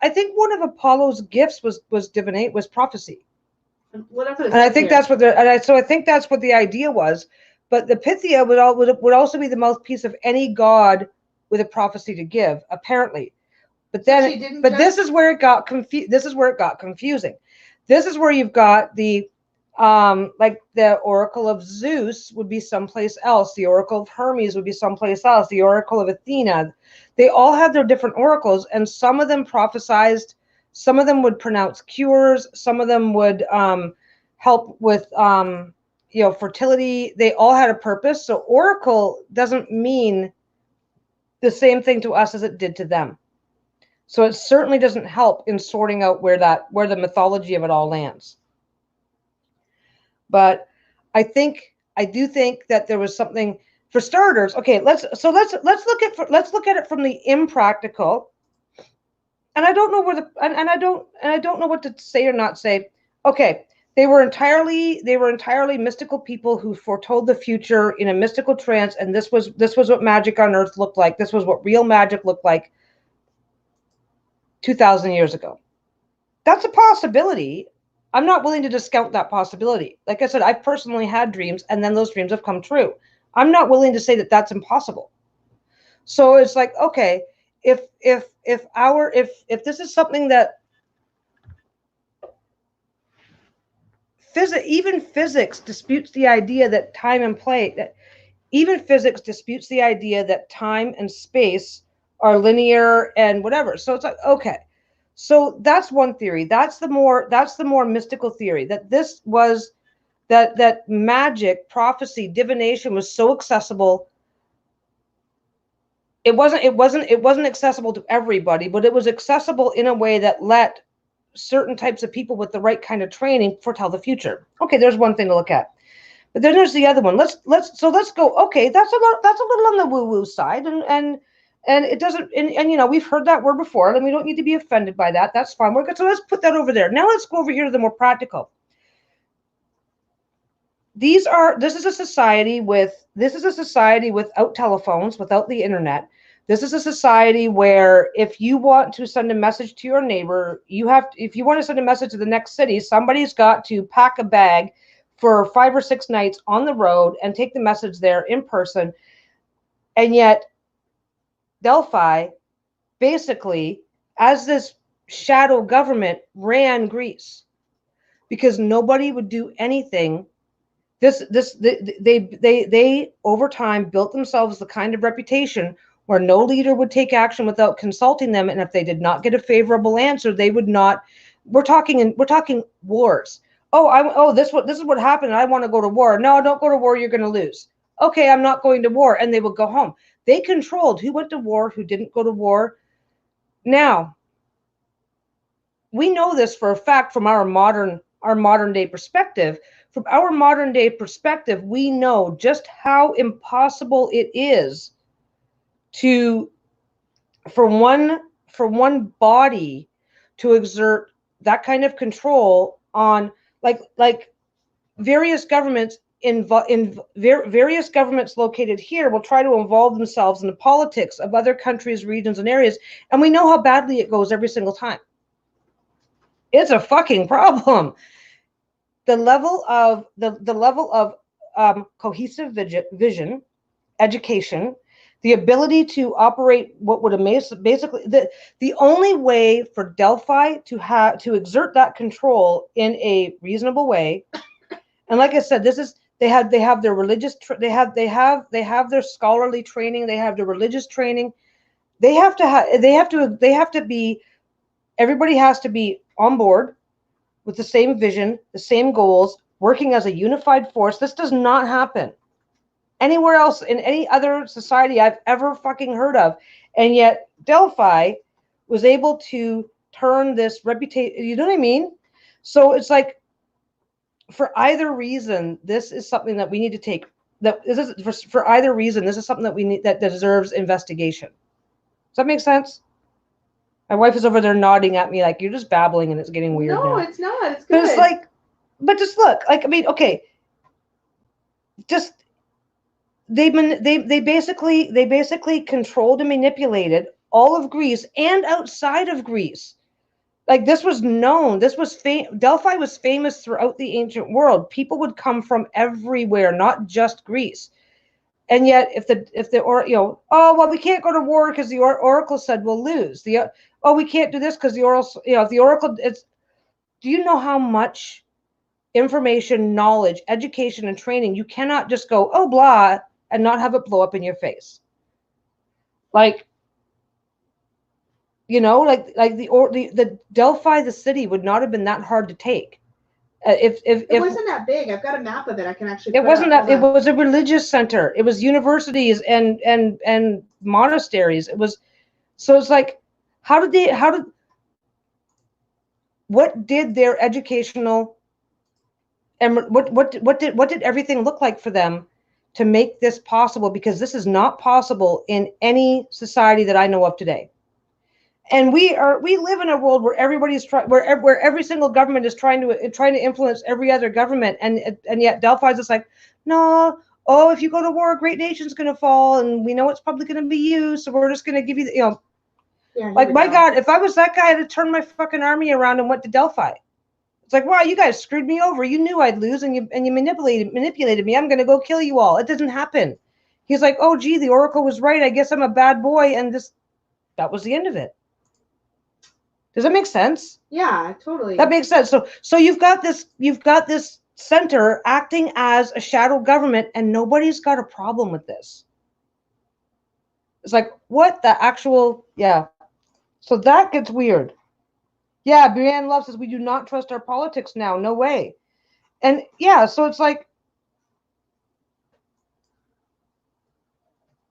I think one of Apollo's gifts was prophecy. Well, and I think that's what I think that's what the idea was. But the Pythia would also be the mouthpiece of any god with a prophecy to give, apparently. But then, this is where it got confusing. This is where you've got the like the oracle of Zeus would be someplace else. The oracle of Hermes would be someplace else. The oracle of Athena. They all had their different oracles, and some of them prophesized. Some of them would pronounce cures. Some of them would help with fertility. They all had a purpose. So oracle doesn't mean the same thing to us as it did to them. So it certainly doesn't help in sorting out where the mythology of it all lands. But I do think that there was something, for starters. Okay, let's look at it from the impractical. And I don't know I don't know what to say or not say. Okay, they were entirely mystical people who foretold the future in a mystical trance, and this was what magic on Earth looked like. This was what real magic looked like 2,000 years ago. That's a possibility. I'm not willing to discount that possibility. Like I said, I've personally had dreams, and then those dreams have come true. I'm not willing to say that that's impossible. So it's like, okay, if this is something that even physics disputes the idea that time and time and space are linear and whatever. So it's like, okay. So that's one theory. That's the more mystical theory, that this was that magic, prophecy, divination was so accessible. It wasn't accessible to everybody, but it was accessible in a way that let certain types of people with the right kind of training foretell the future. Okay, there's one thing to look at. But then there's the other one. Let's go. Okay, that's a little on the woo-woo side, and it doesn't, and we've heard that word before, and we don't need to be offended by that. That's fine. We're good. So let's put that over there. Now let's go over here to the more practical. This is a society without telephones, without the internet. This is a society where if you want to send a message to your neighbor, if you want to send a message to the next city, somebody's got to pack a bag for 5 or 6 nights on the road and take the message there in person. And yet Delphi, basically, as this shadow government, ran Greece because nobody would do anything. They over time built themselves the kind of reputation where no leader would take action without consulting them, and if they did not get a favorable answer, they would not. We're talking wars. This is what happened. I want to go to war. No, don't go to war. You're going to lose. Okay, I'm not going to war, and they would go home. They controlled who went to war, who didn't go to war. Now, we know this for a fact from our modern day perspective. From our modern day perspective, we know just how impossible it is for one body to exert that kind of control on like various governments various governments located here will try to involve themselves in the politics of other countries, regions, and areas, and we know how badly it goes every single time. It's a fucking problem. The level of cohesive vision, education, the ability to operate what would amaze, basically the only way for Delphi to exert that control in a reasonable way, and like I said, this is they have their religious they have their scholarly training, they have their religious training, they have to be, everybody has to be on board with the same vision, the same goals, working as a unified force. This does not happen anywhere else in any other society I've ever fucking heard of. And yet Delphi was able to turn this reputation, you know what I mean? So it's like, for either reason, this is something that we need to take, for either reason, this is something that we need, that deserves investigation. Does that make sense? My wife is over there nodding at me like, you're just babbling and it's getting weird now. No, it's not. It's good. But it's like, but just look, like, I mean, okay, just they basically controlled and manipulated all of Greece and outside of Greece. Like, this was known. This was Delphi was famous throughout the ancient world. People would come from everywhere, not just Greece. And yet, oh well, we can't go to war because the oracle said we'll lose. Oh, we can't do this because the oracle, the oracle. Do you know how much information, knowledge, education, and training you cannot just go, oh, blah, and not have it blow up in your face? Like, like the Delphi, the city, would not have been that hard to take. If it wasn't that big. I've got a map of it. I can actually. It wasn't that. It was a religious center. It was universities and monasteries. It was, so it's like, what did their educational and what did everything look like for them to make this possible? Because this is not possible in any society that I know of today. And we live in a world where everybody's where every single government is trying to influence every other government, and yet Delphi's just like, no, oh, if you go to war, a great nation's going to fall, and we know it's probably going to be you, so we're just going to give you the, Yeah, like, my God, if I was that guy, I'd have turned my fucking army around and went to Delphi. It's like, wow, you guys screwed me over. You knew I'd lose, and you manipulated me. I'm going to go kill you all. It doesn't happen. He's like, oh, gee, the oracle was right. I guess I'm a bad boy, and that was the end of it. Does that make sense? Yeah, totally. That makes sense. So you've got this center acting as a shadow government, and nobody's got a problem with this. It's like, what the actual, yeah. So that gets weird. Yeah, Brianne Love says we do not trust our politics now. No way. And yeah, so it's like,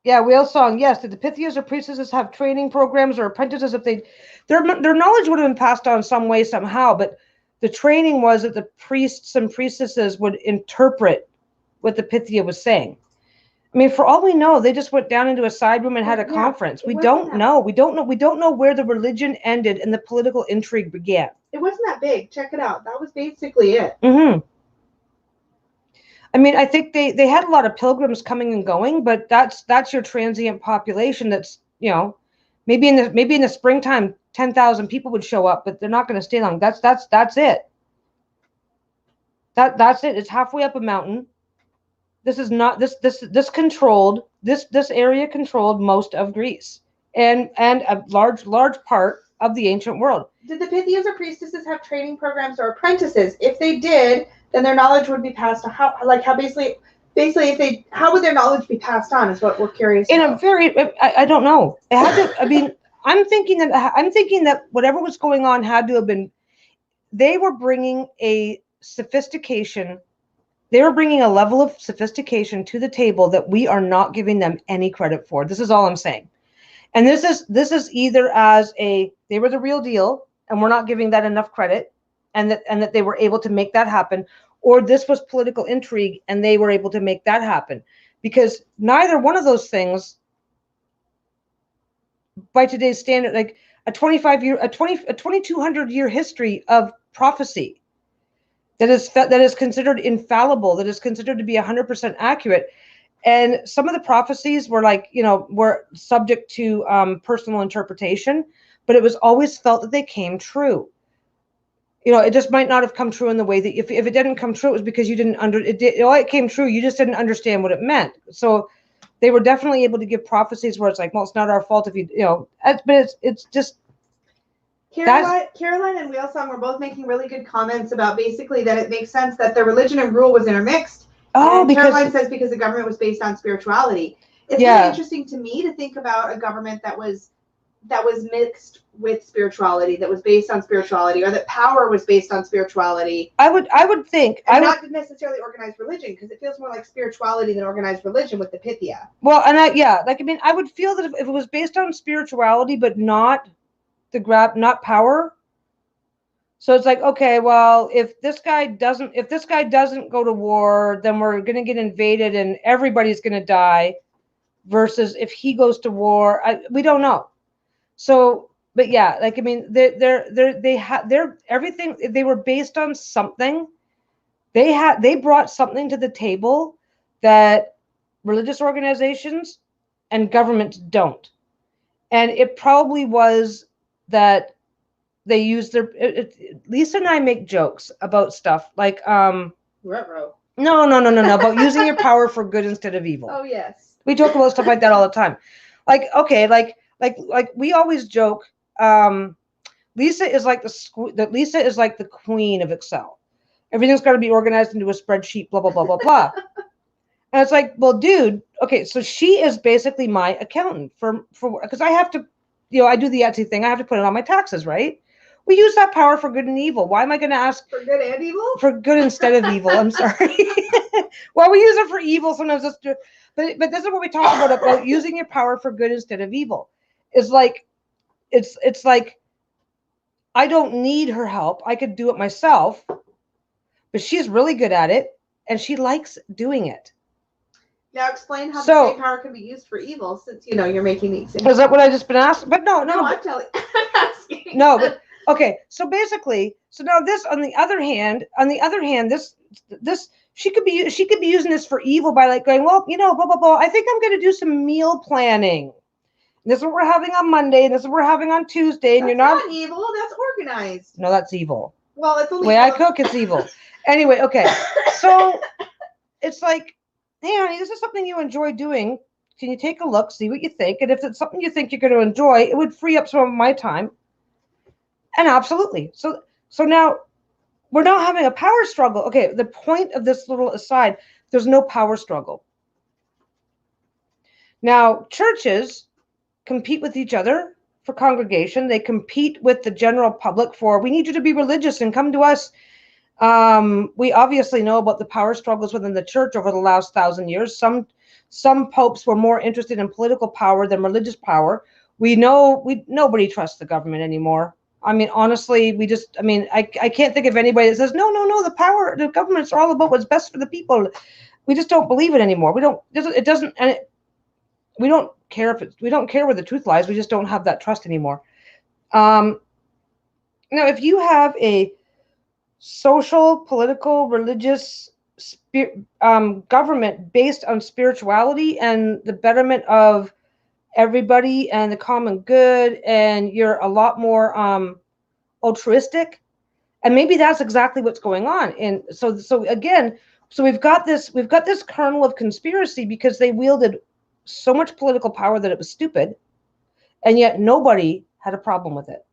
yeah, Whale Song. Yes, did the Pythias or priestesses have training programs or apprentices? If their knowledge would have been passed on some way, somehow, but the training was that the priests and priestesses would interpret what the Pythia was saying. I mean, for all we know, they just went down into a side room and had a conference. We don't know. We don't know where the religion ended and the political intrigue began. It wasn't that big. Check it out. That was basically it. Mm-hmm. I mean, I think they had a lot of pilgrims coming and going, but that's your transient population. That's, maybe in the springtime, 10,000 people would show up, but they're not going to stay long. That's it. That's it. It's halfway up a mountain. This is not this area controlled most of Greece and a large part of the ancient world. Did the Pythias or priestesses have training programs or apprentices? If they did, then their knowledge would be passed on. How would their knowledge be passed on is what we're curious about. I don't know. It had to, I mean, I'm thinking that whatever was going on had to have been, they were bringing a sophistication. They were bringing a level of sophistication to the table that we are not giving them any credit for. This is all I'm saying. And this is either as they were the real deal and we're not giving that enough credit, and that they were able to make that happen, or this was political intrigue and they were able to make that happen. Because neither one of those things, by today's standard, like a 2200 year history of prophecy. that is considered infallible, that is considered to be 100% accurate. And some of the prophecies were like, were subject to personal interpretation, but it was always felt that they came true. It just might not have come true in the way that if it didn't come true, it was because you didn't it came true. You just didn't understand what it meant. So they were definitely able to give prophecies where it's like, well, it's not our fault if but it's just. Caroline and Wheelsong were both making really good comments about basically that it makes sense that the religion and rule was intermixed. And Caroline says because the government was based on spirituality. It's really interesting to me to think about a government that was mixed with spirituality, that was based on spirituality, or that power was based on spirituality. I would think, and not necessarily organized religion, because it feels more like spirituality than organized religion with the Pythia. Well, and I would feel that if it was based on spirituality but not not power. So it's like, okay, well, if this guy doesn't go to war, then we're going to get invaded and everybody's going to die. Versus if he goes to war, we don't know. So, but yeah, they're everything. They were based on something. They brought something to the table that religious organizations and governments don't. And it probably was that they use Lisa and I make jokes about stuff like Ruh-roh. No, about using your power for good instead of evil. Oh yes. We talk about stuff like that all the time. Like we always joke, Lisa is like the queen of Excel. Everything's got to be organized into a spreadsheet, blah blah blah blah blah. And it's like, well, dude, okay, so she is basically my accountant for because I have to, I do the Etsy thing. I have to put it on my taxes, right? We use that power for good and evil. Why am I going to ask for good and evil? For good instead of evil. I'm sorry. Well, we use it for evil sometimes. But this is what we talk about using your power for good instead of evil. It's like I don't need her help. I could do it myself. But she's really good at it, and she likes doing it. Now explain how the same power can be used for evil, since you're making the example. Is that what I just been asked? But no. I'm telling. I'm asking. No, but okay. So basically, now this on the other hand, this she could be using this for evil by like going, well, blah blah blah. I think I'm going to do some meal planning. This is what we're having on Monday, and this is what we're having on Tuesday, and that's you're not evil. That's organized. No, that's evil. Well, it's only the way I cook. It's evil. Anyway, okay. So it's like, hey, honey, this is something you enjoy doing. Can you take a look, see what you think? And if it's something you think you're going to enjoy, it would free up some of my time. And absolutely. So now we're not having a power struggle. Okay, the point of this little aside, there's no power struggle. Now, churches compete with each other for congregation. They compete with the general public for, we need you to be religious and come to us. We obviously know about the power struggles within the church over the last 1,000 years. Some popes were more interested in political power than religious power. Nobody trusts the government anymore. I mean, honestly, I can't think of anybody that says, no, the governments are all about what's best for the people. We just don't believe it anymore. We don't care where the truth lies. We just don't have that trust anymore. Now, if you have a social, political, religious government based on spirituality and the betterment of everybody and the common good, and you're a lot more altruistic, and maybe that's exactly what's going on. And so we've got this kernel of conspiracy because they wielded so much political power that it was stupid, and yet nobody had a problem with it.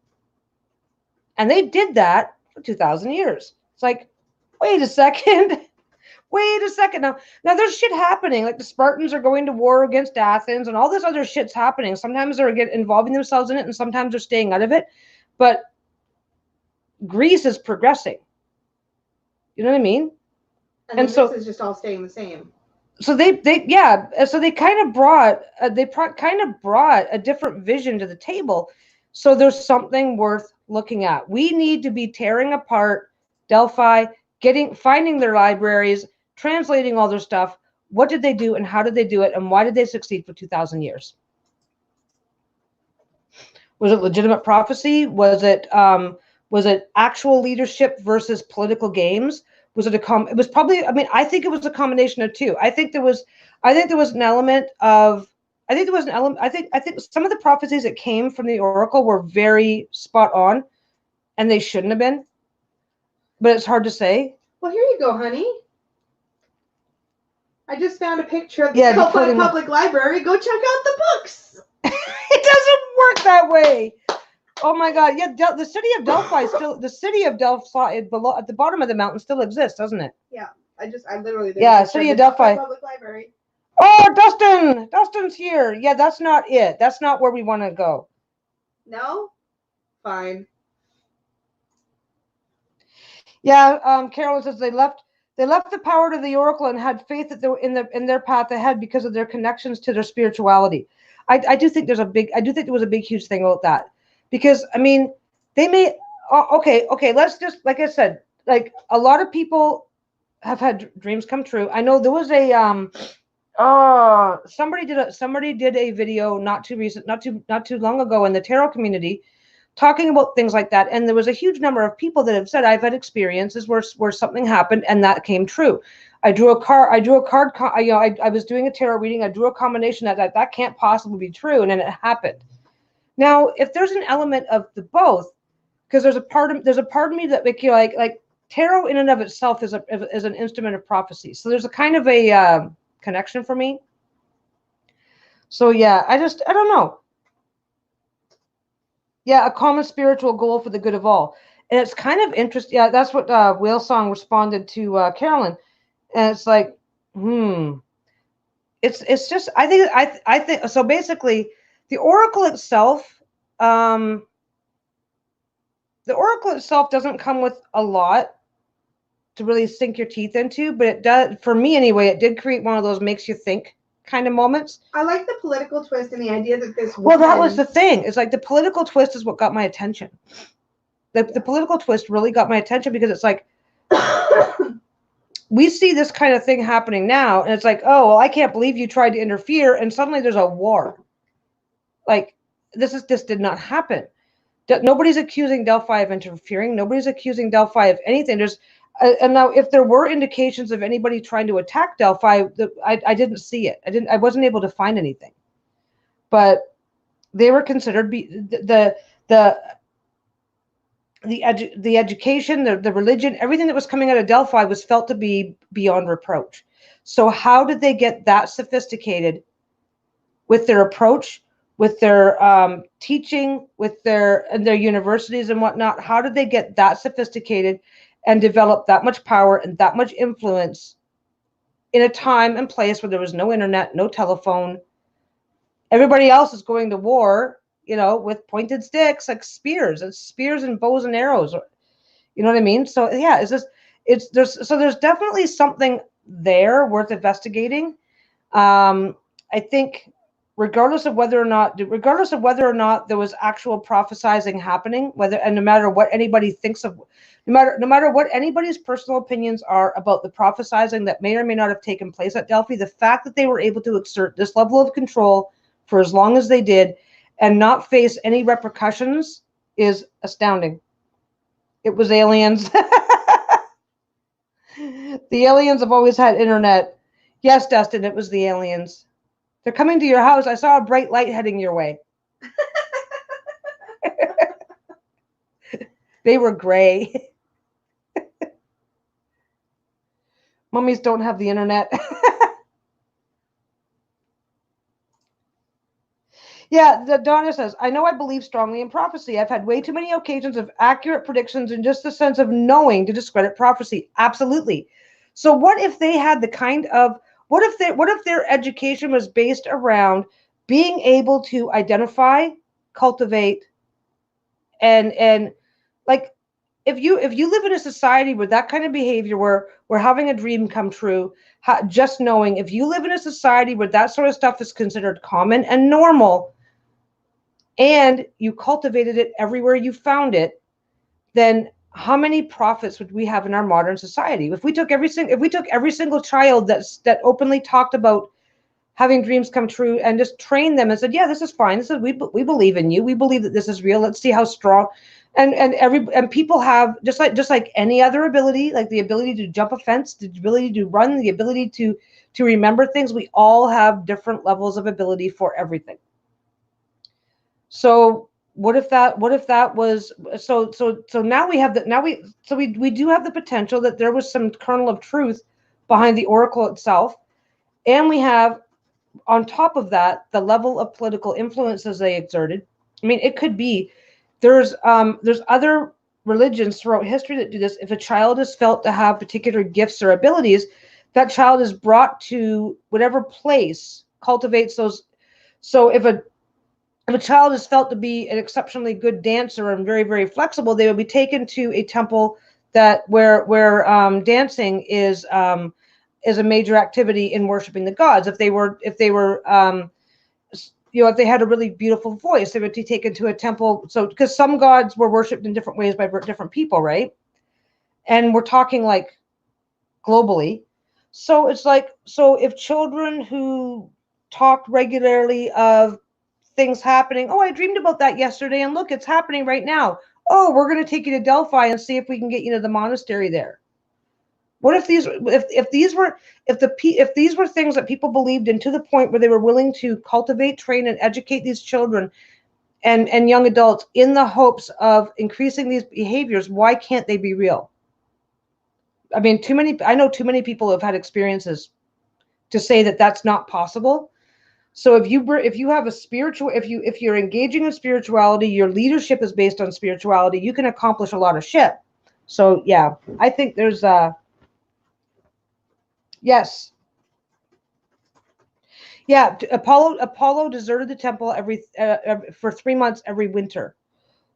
And they did that for 2,000 years. It's like, wait a second. Now there's shit happening. Like the Spartans are going to war against Athens, and all this other shit's happening. Sometimes they're involving themselves in it, and sometimes they're staying out of it. But Greece is progressing. You know what I mean? And so this is just all staying the same. So they kind of brought a different vision to the table. So there's something worth looking at. We need to be tearing apart Delphi, finding their libraries, translating all their stuff. What did they do and how did they do it and why did they succeed for 2,000 years? Was it legitimate prophecy? Was it actual leadership versus political games? Was it it was probably, I mean, I think it was a combination of two. I think there was an element of, I think some of the prophecies that came from the oracle were very spot on, and they shouldn't have been, but it's hard to say. Well, here you go, honey. I just found a picture of the Delphi Public Library. Go check out the books. It doesn't work that way. Oh my God! Yeah, the city of Delphi below at the bottom of the mountain still exists, doesn't it? Yeah, I literally. Yeah, city of Delphi. Public Library. Oh, Dustin's here. Yeah, that's not it. That's not where we want to go. No, fine. Yeah, Carolyn says they left the power to the oracle and had faith that they were in their path ahead because of their connections to their spirituality. I do think there was a big huge thing about that, because I mean they may okay, let's just, like I said, like a lot of people have had dreams come true. I know there was a somebody did a video not too long ago in the tarot community talking about things like that, and there was a huge number of people that have said, I've had experiences where something happened and that came true. I drew a card, you know, I was doing a tarot reading, I drew a combination that can't possibly be true, and then it happened. Now, if there's an element of the both, because there's a part of me that make you like tarot in and of itself is an instrument of prophecy. So there's a kind of a connection for me. So yeah, I don't know. Yeah, a common spiritual goal for the good of all. And it's kind of interesting. Yeah, that's what Whale Song responded to Carolyn. And it's like, It's just, I think so basically the oracle itself doesn't come with a lot to really sink your teeth into, but it does, for me anyway, it did create one of those makes you think kind of moments. I like the political twist and the idea that this woman... Well, that was the thing. It's like the political twist is what got my attention. The political twist really got my attention because it's like we see this kind of thing happening now, and it's like, oh, well, I can't believe you tried to interfere, and suddenly there's a war. Like this did not happen. Nobody's accusing Delphi of interfering. Nobody's accusing Delphi of anything. There's and now, if there were indications of anybody trying to attack Delphi, I didn't see it. I wasn't able to find anything. But they were considered the education, the religion, everything that was coming out of Delphi was felt to be beyond reproach. So how did they get that sophisticated with their approach, with their teaching, with their universities and whatnot? How did they get that sophisticated and develop that much power and that much influence in a time and place where there was no internet, no telephone? Everybody else is going to war, you know, with pointed sticks, like spears and bows and arrows. You know what I mean? So yeah, there's definitely something there worth investigating. I think regardless of whether or not there was actual prophesizing happening, no matter what anybody thinks of, no matter what anybody's personal opinions are about the prophesizing that may or may not have taken place at Delphi, the fact that they were able to exert this level of control for as long as they did and not face any repercussions is astounding. It was aliens. The aliens have always had internet. Yes, Dustin, it was the aliens. They're coming to your house. I saw a bright light heading your way. They were gray. Mummies don't have the internet. Yeah, Donna says, I know I believe strongly in prophecy. I've had way too many occasions of accurate predictions and just the sense of knowing to discredit prophecy. Absolutely. So what if they had the kind of, what if their education was based around being able to identify, cultivate, and like, if you live in a society where that kind of behavior, where we're having a dream come true, just knowing, if you live in a society where that sort of stuff is considered common and normal, and you cultivated it everywhere you found it, then how many prophets would we have in our modern society? If we took every single child that openly talked about having dreams come true and just trained them and said, yeah, this is fine. We believe in you. We believe that this is real. Let's see how strong. And people have just like any other ability, like the ability to jump a fence, the ability to run, the ability to remember things. We all have different levels of ability for everything. So what if that was so now we have we do have the potential that there was some kernel of truth behind the oracle itself, and we have on top of that the level of political influences they exerted. I mean, it could be there's other religions throughout history that do this. If a child is felt to have particular gifts or abilities, that child is brought to whatever place cultivates those. So if a child is felt to be an exceptionally good dancer and very, very flexible, they would be taken to a temple that where dancing is a major activity in worshiping the gods. If they were if they had a really beautiful voice, they would be taken to a temple. So because some gods were worshipped in different ways by different people, right? And we're talking like globally. So it's like, so if children who talked regularly of things happening, oh, I dreamed about that yesterday, and look, it's happening right now. Oh, we're going to take you to Delphi and see if we can get you to the monastery there. What if these were things that people believed in to the point where they were willing to cultivate, train, and educate these children and young adults in the hopes of increasing these behaviors? Why can't they be real? I mean, I know too many people have had experiences to say that that's not possible. So if you have a spiritual, if you're engaging in spirituality, your leadership is based on spirituality, you can accomplish a lot of shit. So yeah, I think there's yes. Yeah, Apollo deserted the temple for 3 months every winter.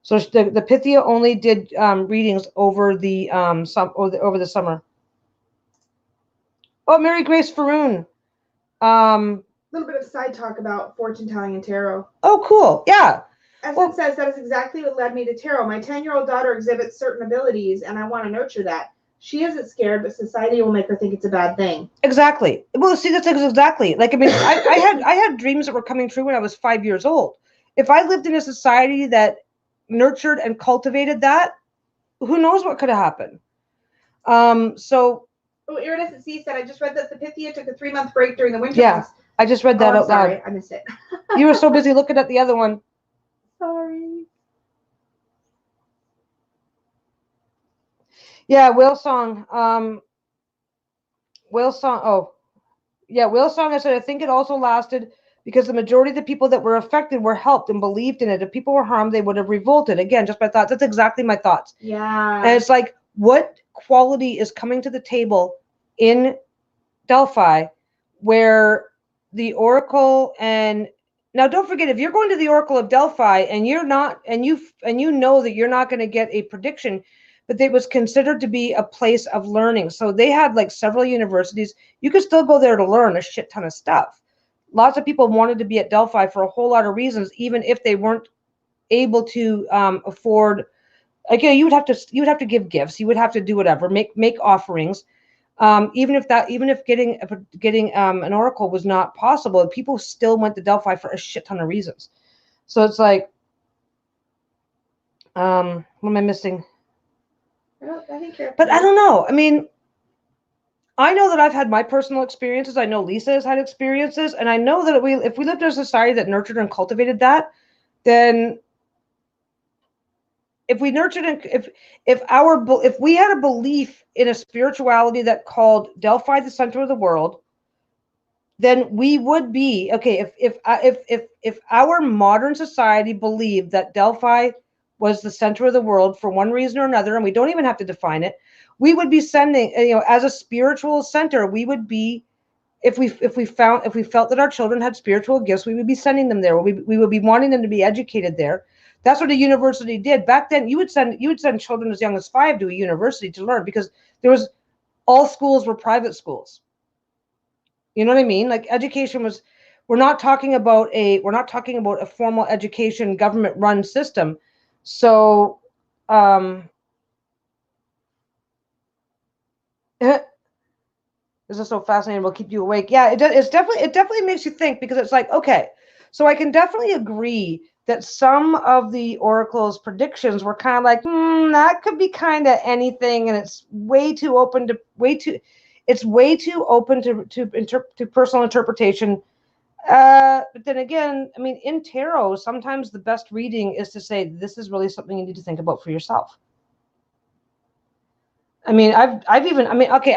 So the Pythia only did readings over the over the summer. Oh, Mary Grace Faroon. A little bit of side talk about fortune telling and tarot. Oh, cool. Yeah. As it says, that is exactly what led me to tarot. My 10-year-old daughter exhibits certain abilities, and I want to nurture that. She isn't scared, but society will make her think it's a bad thing. Exactly. Well, see, that's exactly. Like, I mean, I had dreams that were coming true when I was 5 years old. If I lived in a society that nurtured and cultivated that, who knows what could have happened. So. Oh, Iridescent C said, I just read that the Pythia took a 3-month break during the winter. Yeah, I just read that out loud. Sorry, I missed it. You were so busy looking at the other one. Sorry. Yeah, Whale Song. Whale Song. Oh, yeah, Whale Song. I said, I think it also lasted because the majority of the people that were affected were helped and believed in it. If people were harmed, they would have revolted. Again, just my thoughts. That's exactly my thoughts. Yeah. And it's like, what quality is coming to the table in Delphi where the Oracle and now don't forget, if you're going to the Oracle of Delphi and you're not, and you know that you're not going to get a prediction, but it was considered to be a place of learning. So they had like several universities. You could still go there to learn a shit ton of stuff. Lots of people wanted to be at Delphi for a whole lot of reasons, even if they weren't able to afford. Like, you know, you would have to give gifts. You would have to do whatever, make offerings. Even if getting an oracle was not possible, people still went to Delphi for a shit ton of reasons. So it's like, what am I missing? I think you're. But I don't know. I mean, I know that I've had my personal experiences. I know Lisa has had experiences, and I know that if we lived in a society that nurtured and cultivated that, then if we nurtured and if we had a belief in a spirituality that called Delphi the center of the world, then we would be okay. If our modern society believed that Delphi was the center of the world for one reason or another, and we don't even have to define it, we would be sending, as a spiritual center, we would be, if we felt that our children had spiritual gifts, we would be sending them there. We would be wanting them to be educated there. That's what a university did back then. You would send children as young as 5 to a university to learn, because all schools were private schools. You know what I mean? Like, education was, we're not talking about a formal education government run system. So this is so fascinating. Will keep you awake. Yeah, it definitely makes you think, because it's like, okay, so I can definitely agree that some of the oracle's predictions were kind of like, that could be kind of anything, and it's way too open to personal interpretation. But then again, I mean, in tarot, sometimes the best reading is to say, this is really something you need to think about for yourself. I mean, okay,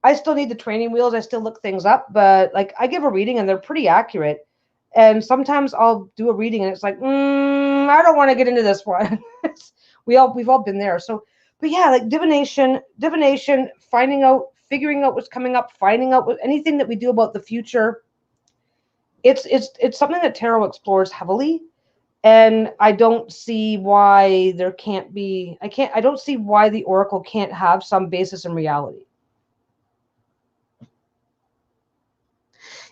I still need the training wheels. I still look things up, but like I give a reading and they're pretty accurate. And sometimes I'll do a reading and it's like, I don't want to get into this one. We've all been there. So, but yeah, like divination, figuring out what's coming up, finding out anything that we do about the future. It's something that tarot explores heavily. And I don't see why there can't be, I don't see why the oracle can't have some basis in reality.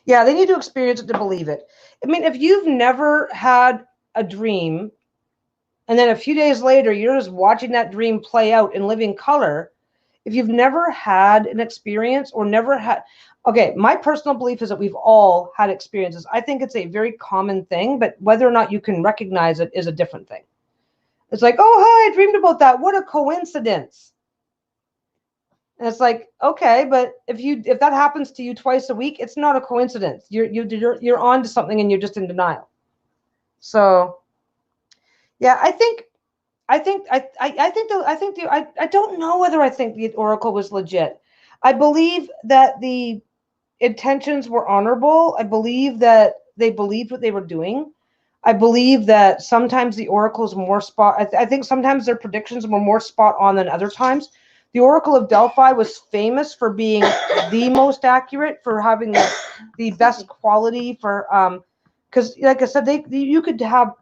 Yeah, they need to experience it to believe it. I mean, if you've never had a dream and then a few days later, you're just watching that dream play out in living color, if you've never had an experience or never had, okay, my personal belief is that we've all had experiences. I think it's a very common thing, but whether or not you can recognize it is a different thing. It's like, oh, hi, I dreamed about that. What a coincidence. And it's like, okay, but if that happens to you twice a week, it's not a coincidence. You're on to something and you're just in denial. So, yeah, I don't know whether I think the oracle was legit. I believe that the intentions were honorable. I believe that they believed what they were doing. I believe that sometimes the oracles more I think sometimes their predictions were more spot on than other times. The Oracle of Delphi was famous for being the most accurate, for having the best quality, for because like I said, you could have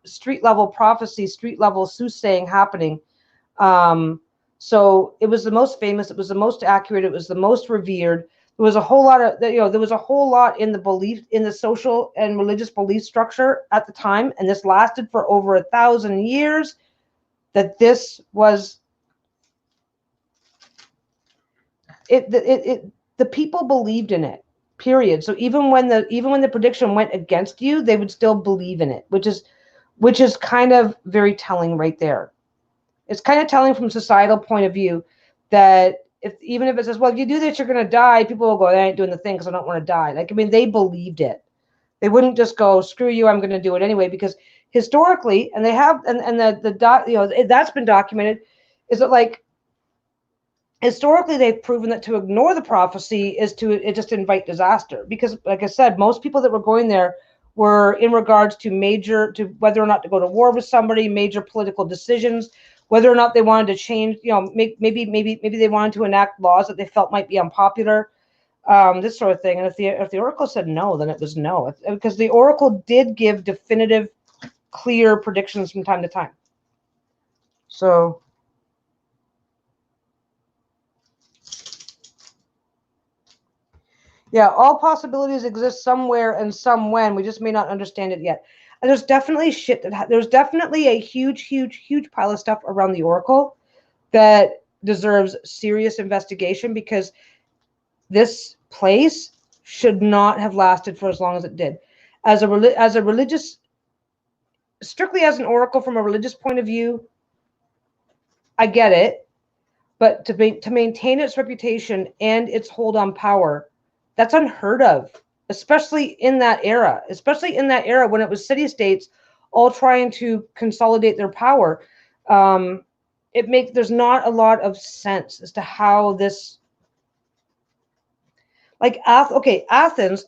street level prophecy, street level soothsaying happening. So it was the most famous, it was the most accurate, it was the most revered. There was a whole lot of there was a whole lot in the belief, in the social and religious belief structure at the time, and this lasted for over 1,000 years. That this was the people believed in it, period. So even when the prediction went against you, they would still believe in it, which is kind of very telling right there. It's kind of telling from societal point of view that even if it says, well, if you do this, you're going to die, people will go, I ain't doing the thing because I don't want to die. Like, I mean, they believed it. They wouldn't just go, screw you, I'm going to do it anyway, because historically, and they have, and that's been documented, is that like, historically, they've proven that to ignore the prophecy is to just invite disaster. Because, like I said, most people that were going there were in regards to whether or not to go to war with somebody, major political decisions, whether or not they wanted to change, maybe they wanted to enact laws that they felt might be unpopular, this sort of thing. And if the oracle said no, then it was no, because the oracle did give definitive, clear predictions from time to time. So. Yeah, all possibilities exist somewhere and somewhen. We just may not understand it yet. And there's definitely there's definitely a huge pile of stuff around the oracle that deserves serious investigation, because this place should not have lasted for as long as it did. As a religious, strictly as an oracle from a religious point of view, I get it, but to maintain its reputation and its hold on power, that's unheard of, especially in that era when it was city-states all trying to consolidate their power. There's not a lot of sense as to how this, like, Athens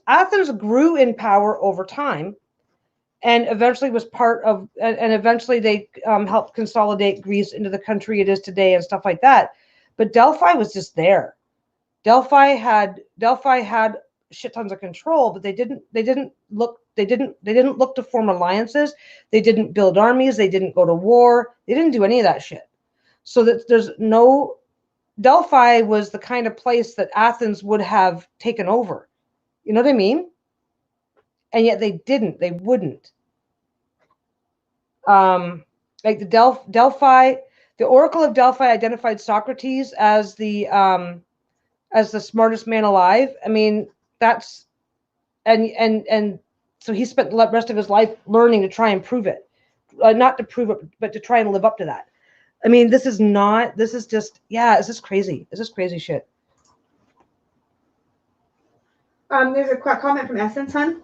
grew in power over time, and eventually was part of, and eventually they helped consolidate Greece into the country it is today and stuff like that. But Delphi was just there. Delphi had shit tons of control, but they didn't look to form alliances. They didn't build armies. They didn't go to war. They didn't do any of that shit. So that Delphi was the kind of place that Athens would have taken over. You know what I mean? And yet they didn't. They wouldn't. Like the Delphi, the Oracle of Delphi identified Socrates as the smartest man alive. I mean, and so he spent the rest of his life learning to try and prove it, not to prove it, but to try and live up to that. I mean, this is just, yeah, it's just crazy. It's just crazy shit. There's a comment from Essence, hon.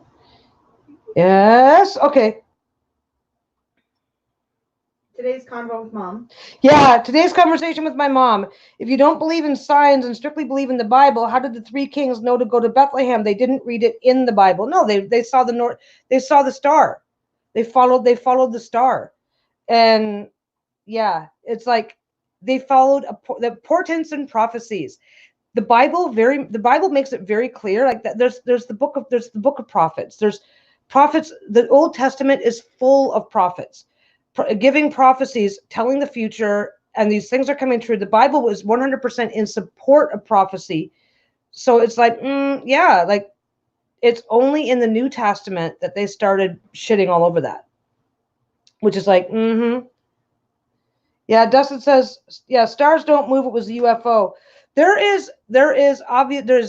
Yes. Okay. Today's convo with mom. Yeah, today's conversation with my mom. If you don't believe in signs and strictly believe in the Bible, how did the three kings know to go to Bethlehem? They didn't read it in the Bible. No, they saw they saw the star. They followed the star. And yeah, it's like they followed the portents and prophecies. The Bible makes it very clear, like that there's the book of prophets. There's prophets. The Old Testament is full of prophets giving prophecies, telling the future, and these things are coming true. The Bible was 100% in support of prophecy. So it's like, yeah, like it's only in the New Testament that they started shitting all over that, which is like, yeah. Dustin says, yeah, stars don't move. It was a UFO. There is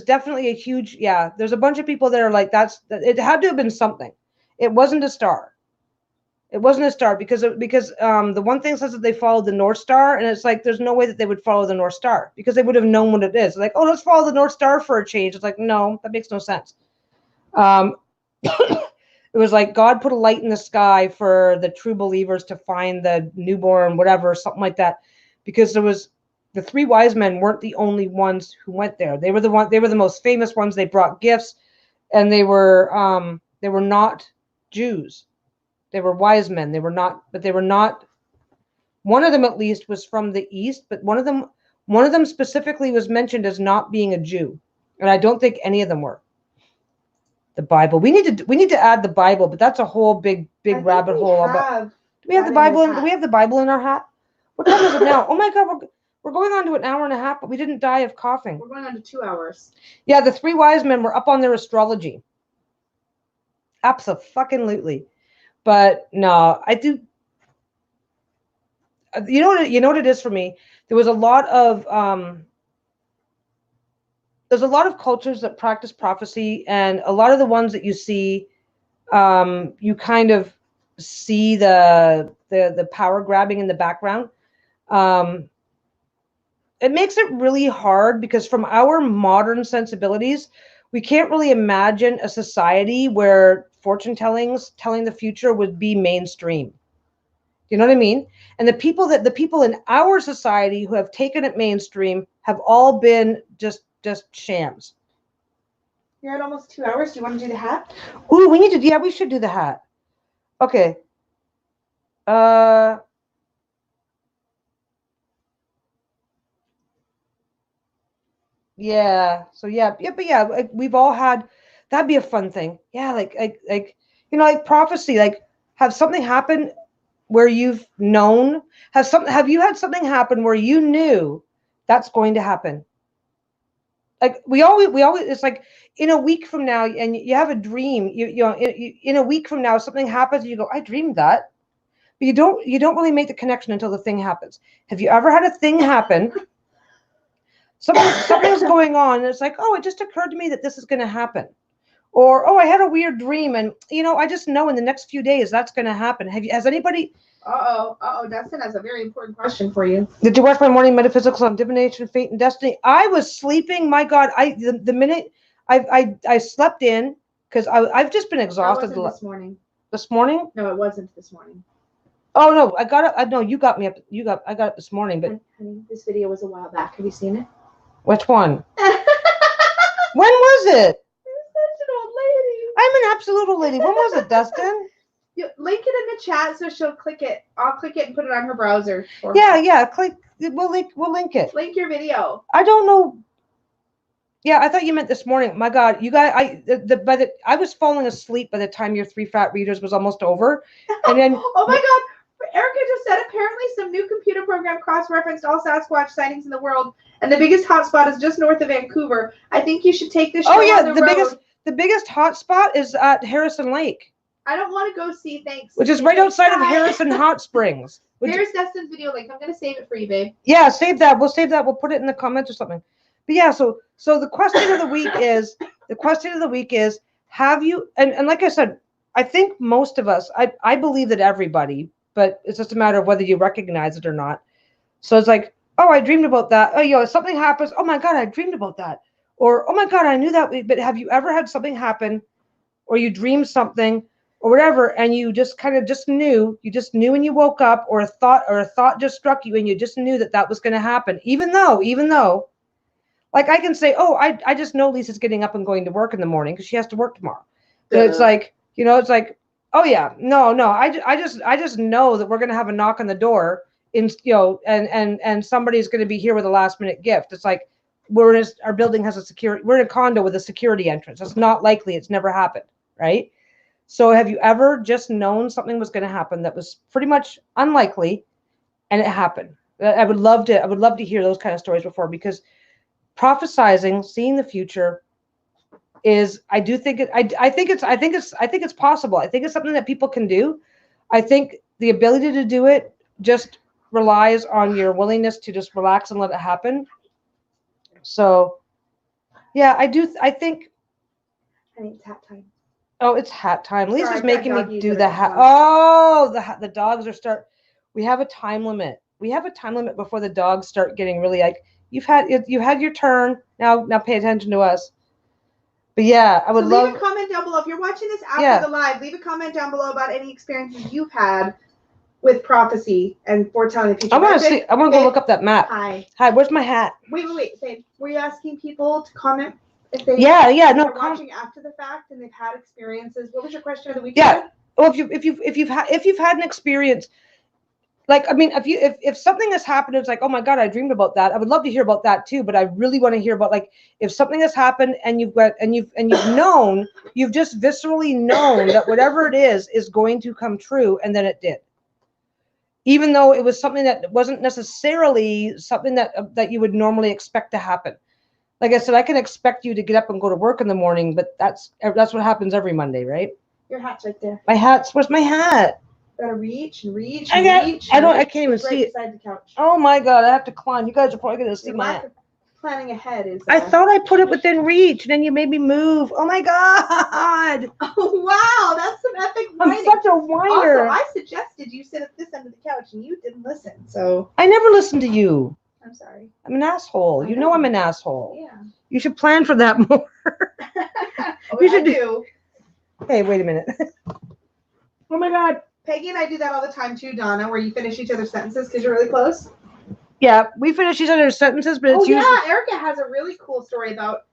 definitely a huge, yeah. There's a bunch of people that are like, it had to have been something. It wasn't a star. It wasn't a star because the one thing says that they followed the North Star, and it's like there's no way that they would follow the North Star because they would have known what it is. Like, oh, let's follow the North Star for a change. It's like, no, that makes no sense. It was like God put a light in the sky for the true believers to find the newborn, whatever, something like that, because the three wise men weren't the only ones who went there. They were the most famous ones. They brought gifts, and they were not Jews. They were wise men. They were not. One of them, at least, was from the East, but one of them specifically was mentioned as not being a Jew, and I don't think any of them were. The Bible. We need to add the Bible, but that's a whole big rabbit hole. Do we have the Bible? Do we have the Bible in our hat? What time is it now? Oh my God, we're going on to an hour and a half, but we didn't die of coughing. We're going on to 2 hours. Yeah, the three wise men were up on their astrology. Absolutely. But no, I do. You know what it is for me? There was a lot of there's a lot of cultures that practice prophecy, and a lot of the ones that you see, you kind of see the power grabbing in the background. It makes it really hard because from our modern sensibilities, we can't really imagine a society where fortune telling the future would be mainstream. You know what I mean? And the people in our society who have taken it mainstream have all been just shams. You're at almost 2 hours. Do you want to do the hat? Ooh, we should do the hat. Okay. Yeah. So yeah, but yeah, we've all had, that'd be a fun thing. Yeah, like like prophecy, like have something happen where you've known, have you had something happen where you knew that's going to happen? Like we always it's like in a week from now, and you have a dream, in a week from now something happens and you go, I dreamed that. But you don't really make the connection until the thing happens. Have you ever had a thing happen? Something's going on, and it's like, oh, it just occurred to me that this is going to happen. Or, oh, I had a weird dream, and I just know in the next few days that's going to happen. Has anybody? Dustin has a very important question for you. Did you watch my morning metaphysics on divination, fate, and destiny? I was sleeping. My God, the minute I slept in because I've just been exhausted. That wasn't this morning. This morning? No, it wasn't this morning. Oh no, I got it. No, you got me up. I got it this morning, but honey, this video was a while back. Have you seen it? Which one? When was it? You're such an old lady. I'm an absolute old lady. When was it, Dustin? Link it in the chat so she'll click it. I'll click it and put it on her browser. Yeah. Click. We'll link it. Link your video. I don't know. Yeah, I thought you meant this morning. My God, you guys, I was falling asleep by the time your 3 Fat Readers was almost over, and then oh my God. Erica just said apparently some new computer program cross-referenced all Sasquatch sightings in the world, and the biggest hotspot is just north of Vancouver. I think you should take this show on the road. The biggest hotspot is at Harrison Lake. I don't want to go see, thanks. Which is right outside of Harrison Hot Springs. There's Dustin's video link. I'm going to save it for you, babe. Yeah, save that. We'll save that. We'll put it in the comments or something. But yeah, so the question of the week is, have you, and like I said, I think most of us, I believe that everybody, but it's just a matter of whether you recognize it or not. So it's like, oh, I dreamed about that. Oh, if something happens, oh my God, I dreamed about that. Or, oh my God, I knew that. But have you ever had something happen, or you dreamed something or whatever, and you just kind of you just knew when you woke up, or a thought just struck you and you just knew that that was going to happen, even though, like I can say, oh, I just know Lisa's getting up and going to work in the morning because she has to work tomorrow. But it's like, it's like, oh yeah, no, I just know that we're going to have a knock on the door and somebody's going to be here with a last minute gift. It's like, our building has we're in a condo with a security entrance. It's not likely. It's never happened. Right. So have you ever just known something was going to happen that was pretty much unlikely and it happened? I would love to hear those kind of stories before, because prophesizing, seeing the future is, I think it's possible. I think it's something that people can do. I think the ability to do it just relies on your willingness to just relax and let it happen. So yeah, I think it's hat time. Oh, it's hat time. Sorry, Lisa's making me doggies do that the are hat. just Oh, the dogs are we have a time limit. We have a time limit before the dogs start getting really like, you had your turn. Now pay attention to us. But yeah, I would love. Leave a comment down below if you're watching this after the live. Leave a comment down below about any experiences you've had with prophecy and foretelling the future. I want to see. I want to go look up that map. Hi. Where's my hat? Wait. Say, were you asking people to comment if they? Yeah. If No. they're watching after the fact and they've had experiences. What was your question of the week? Yeah. Well, if you've had an experience. Like, I mean, if something has happened, it's like, oh my God, I dreamed about that. I would love to hear about that too, but I really want to hear about, like, if something has happened and you've just viscerally known that whatever it is going to come true, and then it did. Even though it was something that wasn't necessarily something that you would normally expect to happen. Like I said, I can expect you to get up and go to work in the morning, but that's what happens every Monday, right? Your hat's right there. Where's my hat? Gotta reach. I can't even see it. Beside the couch. Oh my God, I have to climb. You guys are probably gonna see my hat. Planning ahead is. I thought I put it within reach, and then you made me move. Oh my God! Oh wow, that's some epic whining. I'm such a whiner. Also, I suggested you sit at this end of the couch, and you didn't listen. So I never listened to you. I'm sorry. I'm an asshole. You know I'm an asshole. Yeah. You should plan for that more. You should do. Hey, wait a minute. Oh my God. Peggy and I do that all the time too, Donna, where you finish each other's sentences because you're really close. Yeah, we finish each other's sentences, but it's usually... Erica has a really cool story about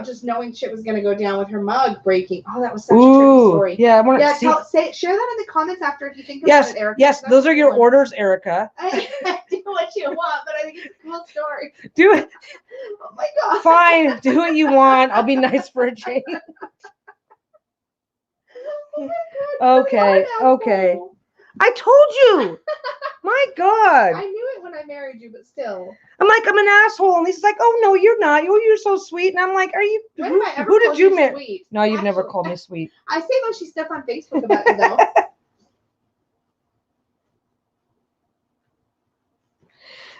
just knowing shit was gonna go down with her mug breaking. Oh, that was such a trippy story. Yeah, I want to see. Share that in the comments after if you think about it, Erica. Yes, those are your orders, Erica. I do what you want, but I think it's a cool story. Do it. Oh my God. Fine, do what you want. I'll be nice for a change. Oh my God, Okay. I told you. My God. I knew it when I married you, but still. I'm like, I'm an asshole. And Lisa's like, oh, no, you're not. You're so sweet. And I'm like, are you? Who did you marry? Sweet? No, you've never called me sweet. I say mushy stuff on Facebook about you,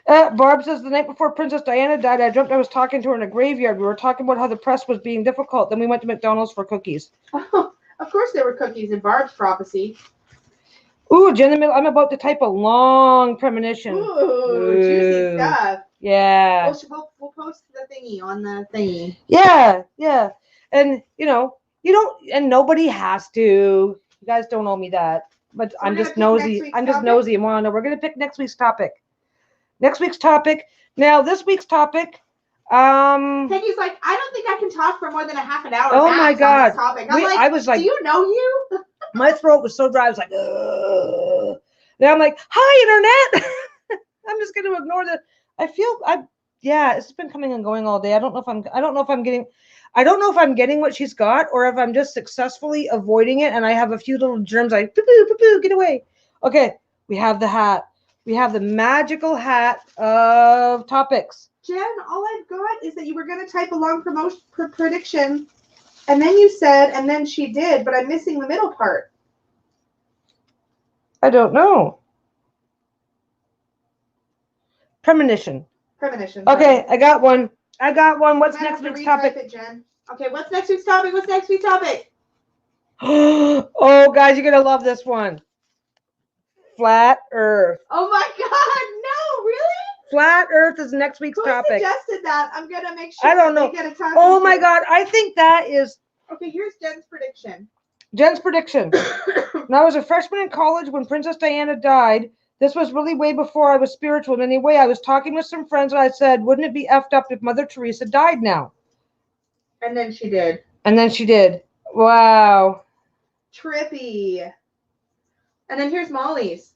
though. Barb says, the night before Princess Diana died, I dreamt I was talking to her in a graveyard. We were talking about how the press was being difficult. Then we went to McDonald's for cookies. Oh, of course there were cookies in Barb's prophecy. Ooh, Jen, I'm about to type a long premonition. Ooh, juicy stuff. Yeah. We'll post the thingy on the thingy. Yeah. And, you don't, and nobody has to. You guys don't owe me that. But so I'm just nosy. I'm just nosy and want to know. We're going to pick next week's topic. Now, this week's topic. Peggy's like, I don't think I can talk for more than a half an hour. Oh my God. I was like, do you know you? My throat was so dry. I was like, ugh. Then I'm like, hi, internet. I'm just going to ignore the. It's been coming and going all day. I don't know if I'm getting what she's got, or if I'm just successfully avoiding it. And I have a few little germs. Get away. Okay. We have the hat. We have the magical hat of topics. Jen, all I've got is that you were going to type a long prediction, and then you said, and then she did, but I'm missing the middle part. I don't know. Premonition. Premonition. Okay, I got one. What's next week's topic? It, Jen. Okay, what's next week's topic? What's next week's topic? Oh, guys, you're gonna love this one. Flat Earth. Oh my God! No, really? Flat Earth is next week's Who topic. suggested that? I'm gonna make sure. I don't know. They get a time Oh my God, I think that is Okay, here's Jen's prediction. Jen's prediction. When I was a freshman in college when Princess Diana died, this was really way before I was spiritual. Anyway, I was talking with some friends and I said, wouldn't it be effed up if Mother Teresa died now? And then she did. And then she did. Wow. Trippy. And then here's Molly's.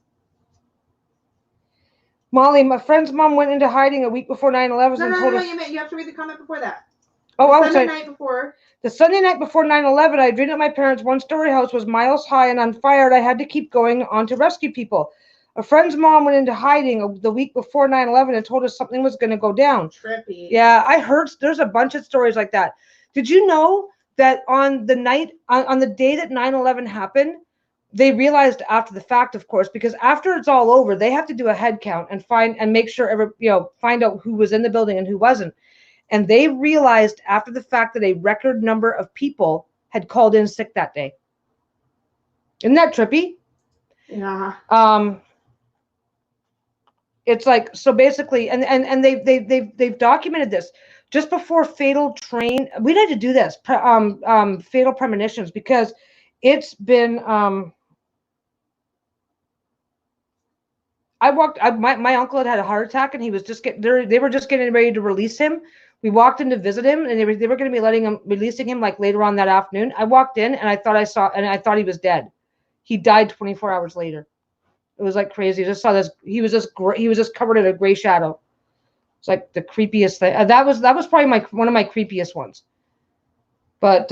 Molly, my friend's mom went into hiding a week before 9/11 and told us. You have to read the comment before that. Oh, Sunday night before. The Sunday night before 9/11, I dreamed that my parents' one-story house was miles high and on fire, and I had to keep going on to rescue people. A friend's mom went into hiding the week before 9/11 and told us something was going to go down. Trippy. Yeah, I heard there's a bunch of stories like that. Did you know that on the night, on the day that 9/11 happened, they realized after the fact, of course, because after it's all over, they have to do a head count and make sure find out who was in the building and who wasn't. And they realized after the fact that a record number of people had called in sick that day. Isn't that trippy? Yeah. It's like, so basically, and they've documented this just before fatal train. We need to do this, fatal premonitions, because it's been. My uncle had a heart attack, and he was just they were just getting ready to release him. We walked in to visit him, and they were going to be releasing him like later on that afternoon. I walked in, and I thought he was dead. He died 24 hours later. It was like crazy. I just saw this. He was just covered in a gray shadow. It's like the creepiest thing. That was probably one of my creepiest ones. But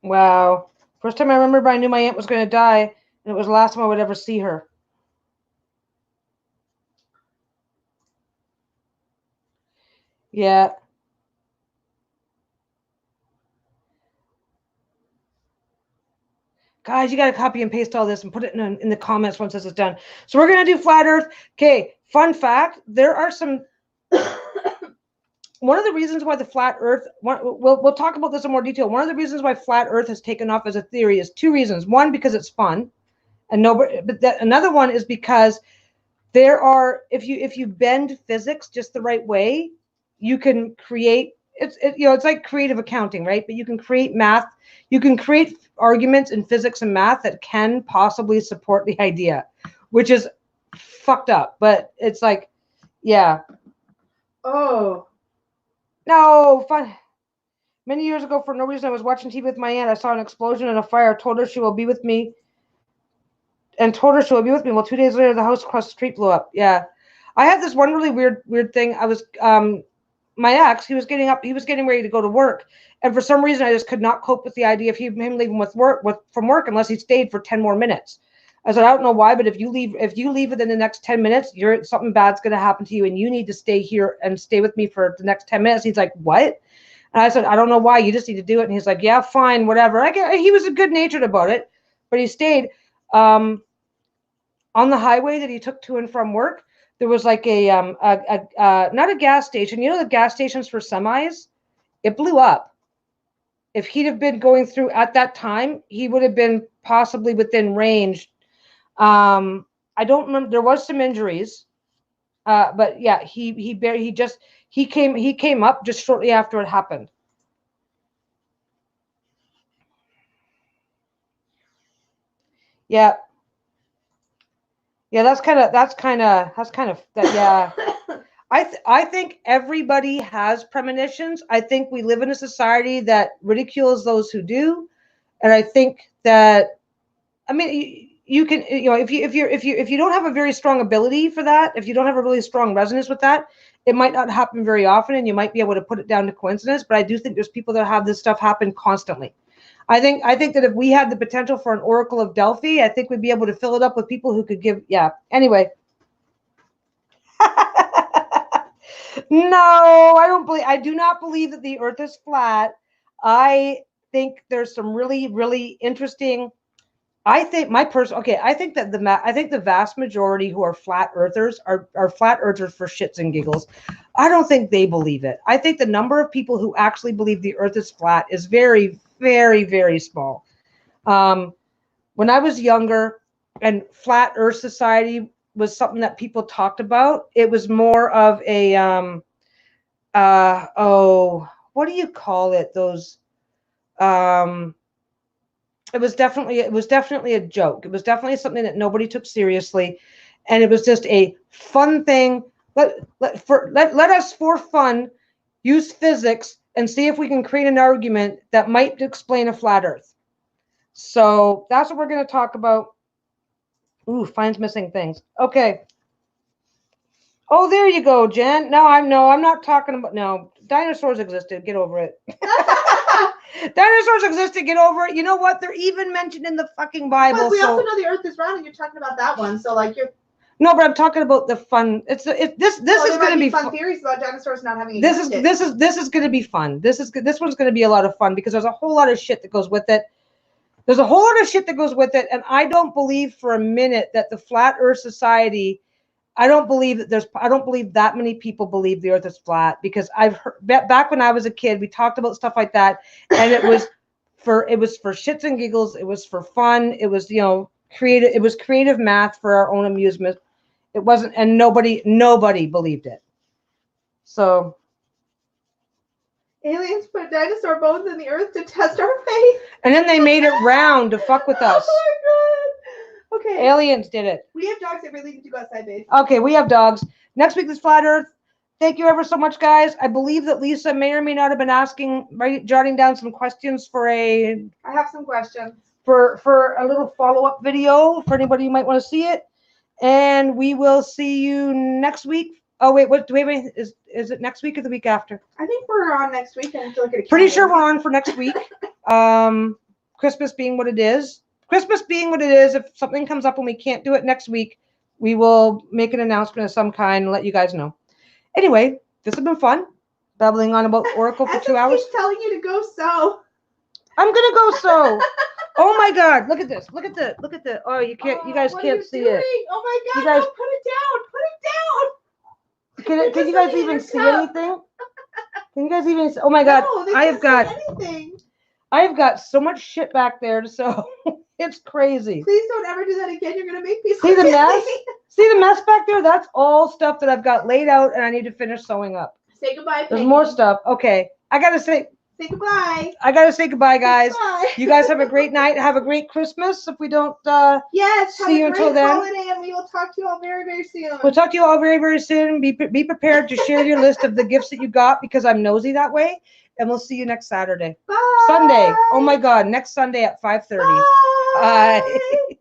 wow. First time I remember I knew my aunt was going to die, and it was the last time I would ever see her. Yeah. Guys, you got to copy and paste all this and put it in the comments once this is done. So we're going to do flat Earth. Okay, fun fact. There are some... One of the reasons why the flat Earth... We'll talk about this in more detail. One of the reasons why flat Earth has taken off as a theory is two reasons. One, because it's fun. Another one is because there are... If you bend physics just the right way, you can create... It's like creative accounting, right? But you can create math. You can create arguments in physics and math that can possibly support the idea, which is fucked up. But it's like, yeah. Oh. No, fun. Many years ago, for no reason, I was watching TV with my aunt. I saw an explosion and a fire. Told her she will be with me. Well, 2 days later, the house across the street blew up. Yeah. I had this one really weird thing. I was... my ex, he was getting ready to go to work, and for some reason I just could not cope with the idea of him leaving from work unless he stayed for 10 more minutes. I said, I don't know why, but if you leave within the next 10 minutes, something bad's going to happen to you, and you need to stay here and stay with me for the next 10 minutes. He's like, what? And I said, I don't know why. You just need to do it. And he's like, yeah, fine, whatever. He was good natured about it, but he stayed. On the highway that he took to and from work, there was like not a gas station. You know the gas stations for semis? It blew up. If he'd have been going through at that time, he would have been possibly within range. I don't remember. There was some injuries, but yeah, he came up just shortly after it happened. Yeah. Yeah, that's kind of that. Yeah. I think everybody has premonitions. I think we live in a society that ridicules those who do, and I think that, I mean, you can, if you don't have a very strong ability for that, if you don't have a really strong resonance with that, it might not happen very often, and you might be able to put it down to coincidence. But I do think there's people that have this stuff happen constantly. I think that if we had the potential for an Oracle of Delphi, I think we'd be able to fill it up with people who could give. Yeah. Anyway. No, I do not believe that the Earth is flat. I think there's some really, really interesting I think I think that the vast majority who are flat earthers are flat earthers for shits and giggles. I don't think they believe it. I think the number of people who actually believe the earth is flat is very, very, very small. When I was younger and flat earth society was something that people talked about, it was more of a what do you call it? Those it was definitely a joke. It was definitely something that nobody took seriously, and it was just a fun thing. Let us for fun use physics and see if we can create an argument that might explain a flat earth. So that's what we're going to talk about. Ooh, finds missing things. Okay. Oh, there you go, Jen. No, I'm not talking about, no, dinosaurs existed. Get over it. Dinosaurs existed. Get over it. You know what? They're even mentioned in the fucking Bible. But we also know the earth is round, and you're talking about that one. So like you're. No, but I'm talking about the fun. This is going to be fun theories about dinosaurs not having existed. This is going to be fun. This one's going to be a lot of fun because there's a whole lot of shit that goes with it. There's a whole lot of shit that goes with it, and I don't believe for a minute that the Flat Earth Society. I don't believe that many people believe the earth is flat, because I've heard back when I was a kid, we talked about stuff like that, and it was for shits and giggles. It was for fun. It was, creative. It was creative math for our own amusement. It wasn't, and nobody believed it. So aliens put dinosaur bones in the earth to test our faith, and then they made it round to fuck with us. Oh my god. Okay. Aliens did it. We have dogs that really need to go outside, babe. Okay, we have dogs. Next week is Flat Earth. Thank you ever so much, guys. I believe that Lisa may or may not have been jotting down some questions for I have some questions. For a little follow-up video for anybody who might want to see it. And we will see you next week. Oh, wait, is it next week or the week after? I think we're on next week. I have to look at it. Pretty sure we're on for next week. Christmas being what it is. If something comes up and we can't do it next week, we will make an announcement of some kind and let you guys know. Anyway, this has been fun. Babbling on about Oracle for 2 hours. He's telling you to go sew. I'm gonna go sew. Oh my God! Look at this. Look at the. Oh, you can't. You guys can't see it. Oh my God! You guys, no, put it down. Can you guys even see anything? Can you guys even? Oh my God! No, I have got so much shit back there to sew. It's crazy. Please don't ever do that again. You're gonna make me see the mess. See the mess back there? That's all stuff that I've got laid out, and I need to finish sewing up. Say goodbye. There's more stuff. Okay, I gotta say. Say goodbye. I gotta say goodbye, guys. Goodbye. You guys have a great night. Have a great Christmas. If we don't see you until then. Holiday, and we will talk to you all very, very soon. We'll talk to you all very, very soon. Be prepared to share your list of the gifts that you got, because I'm nosy that way. And we'll see you next Saturday. Bye. Sunday. Oh my God, next Sunday at 5:30. Bye. Bye.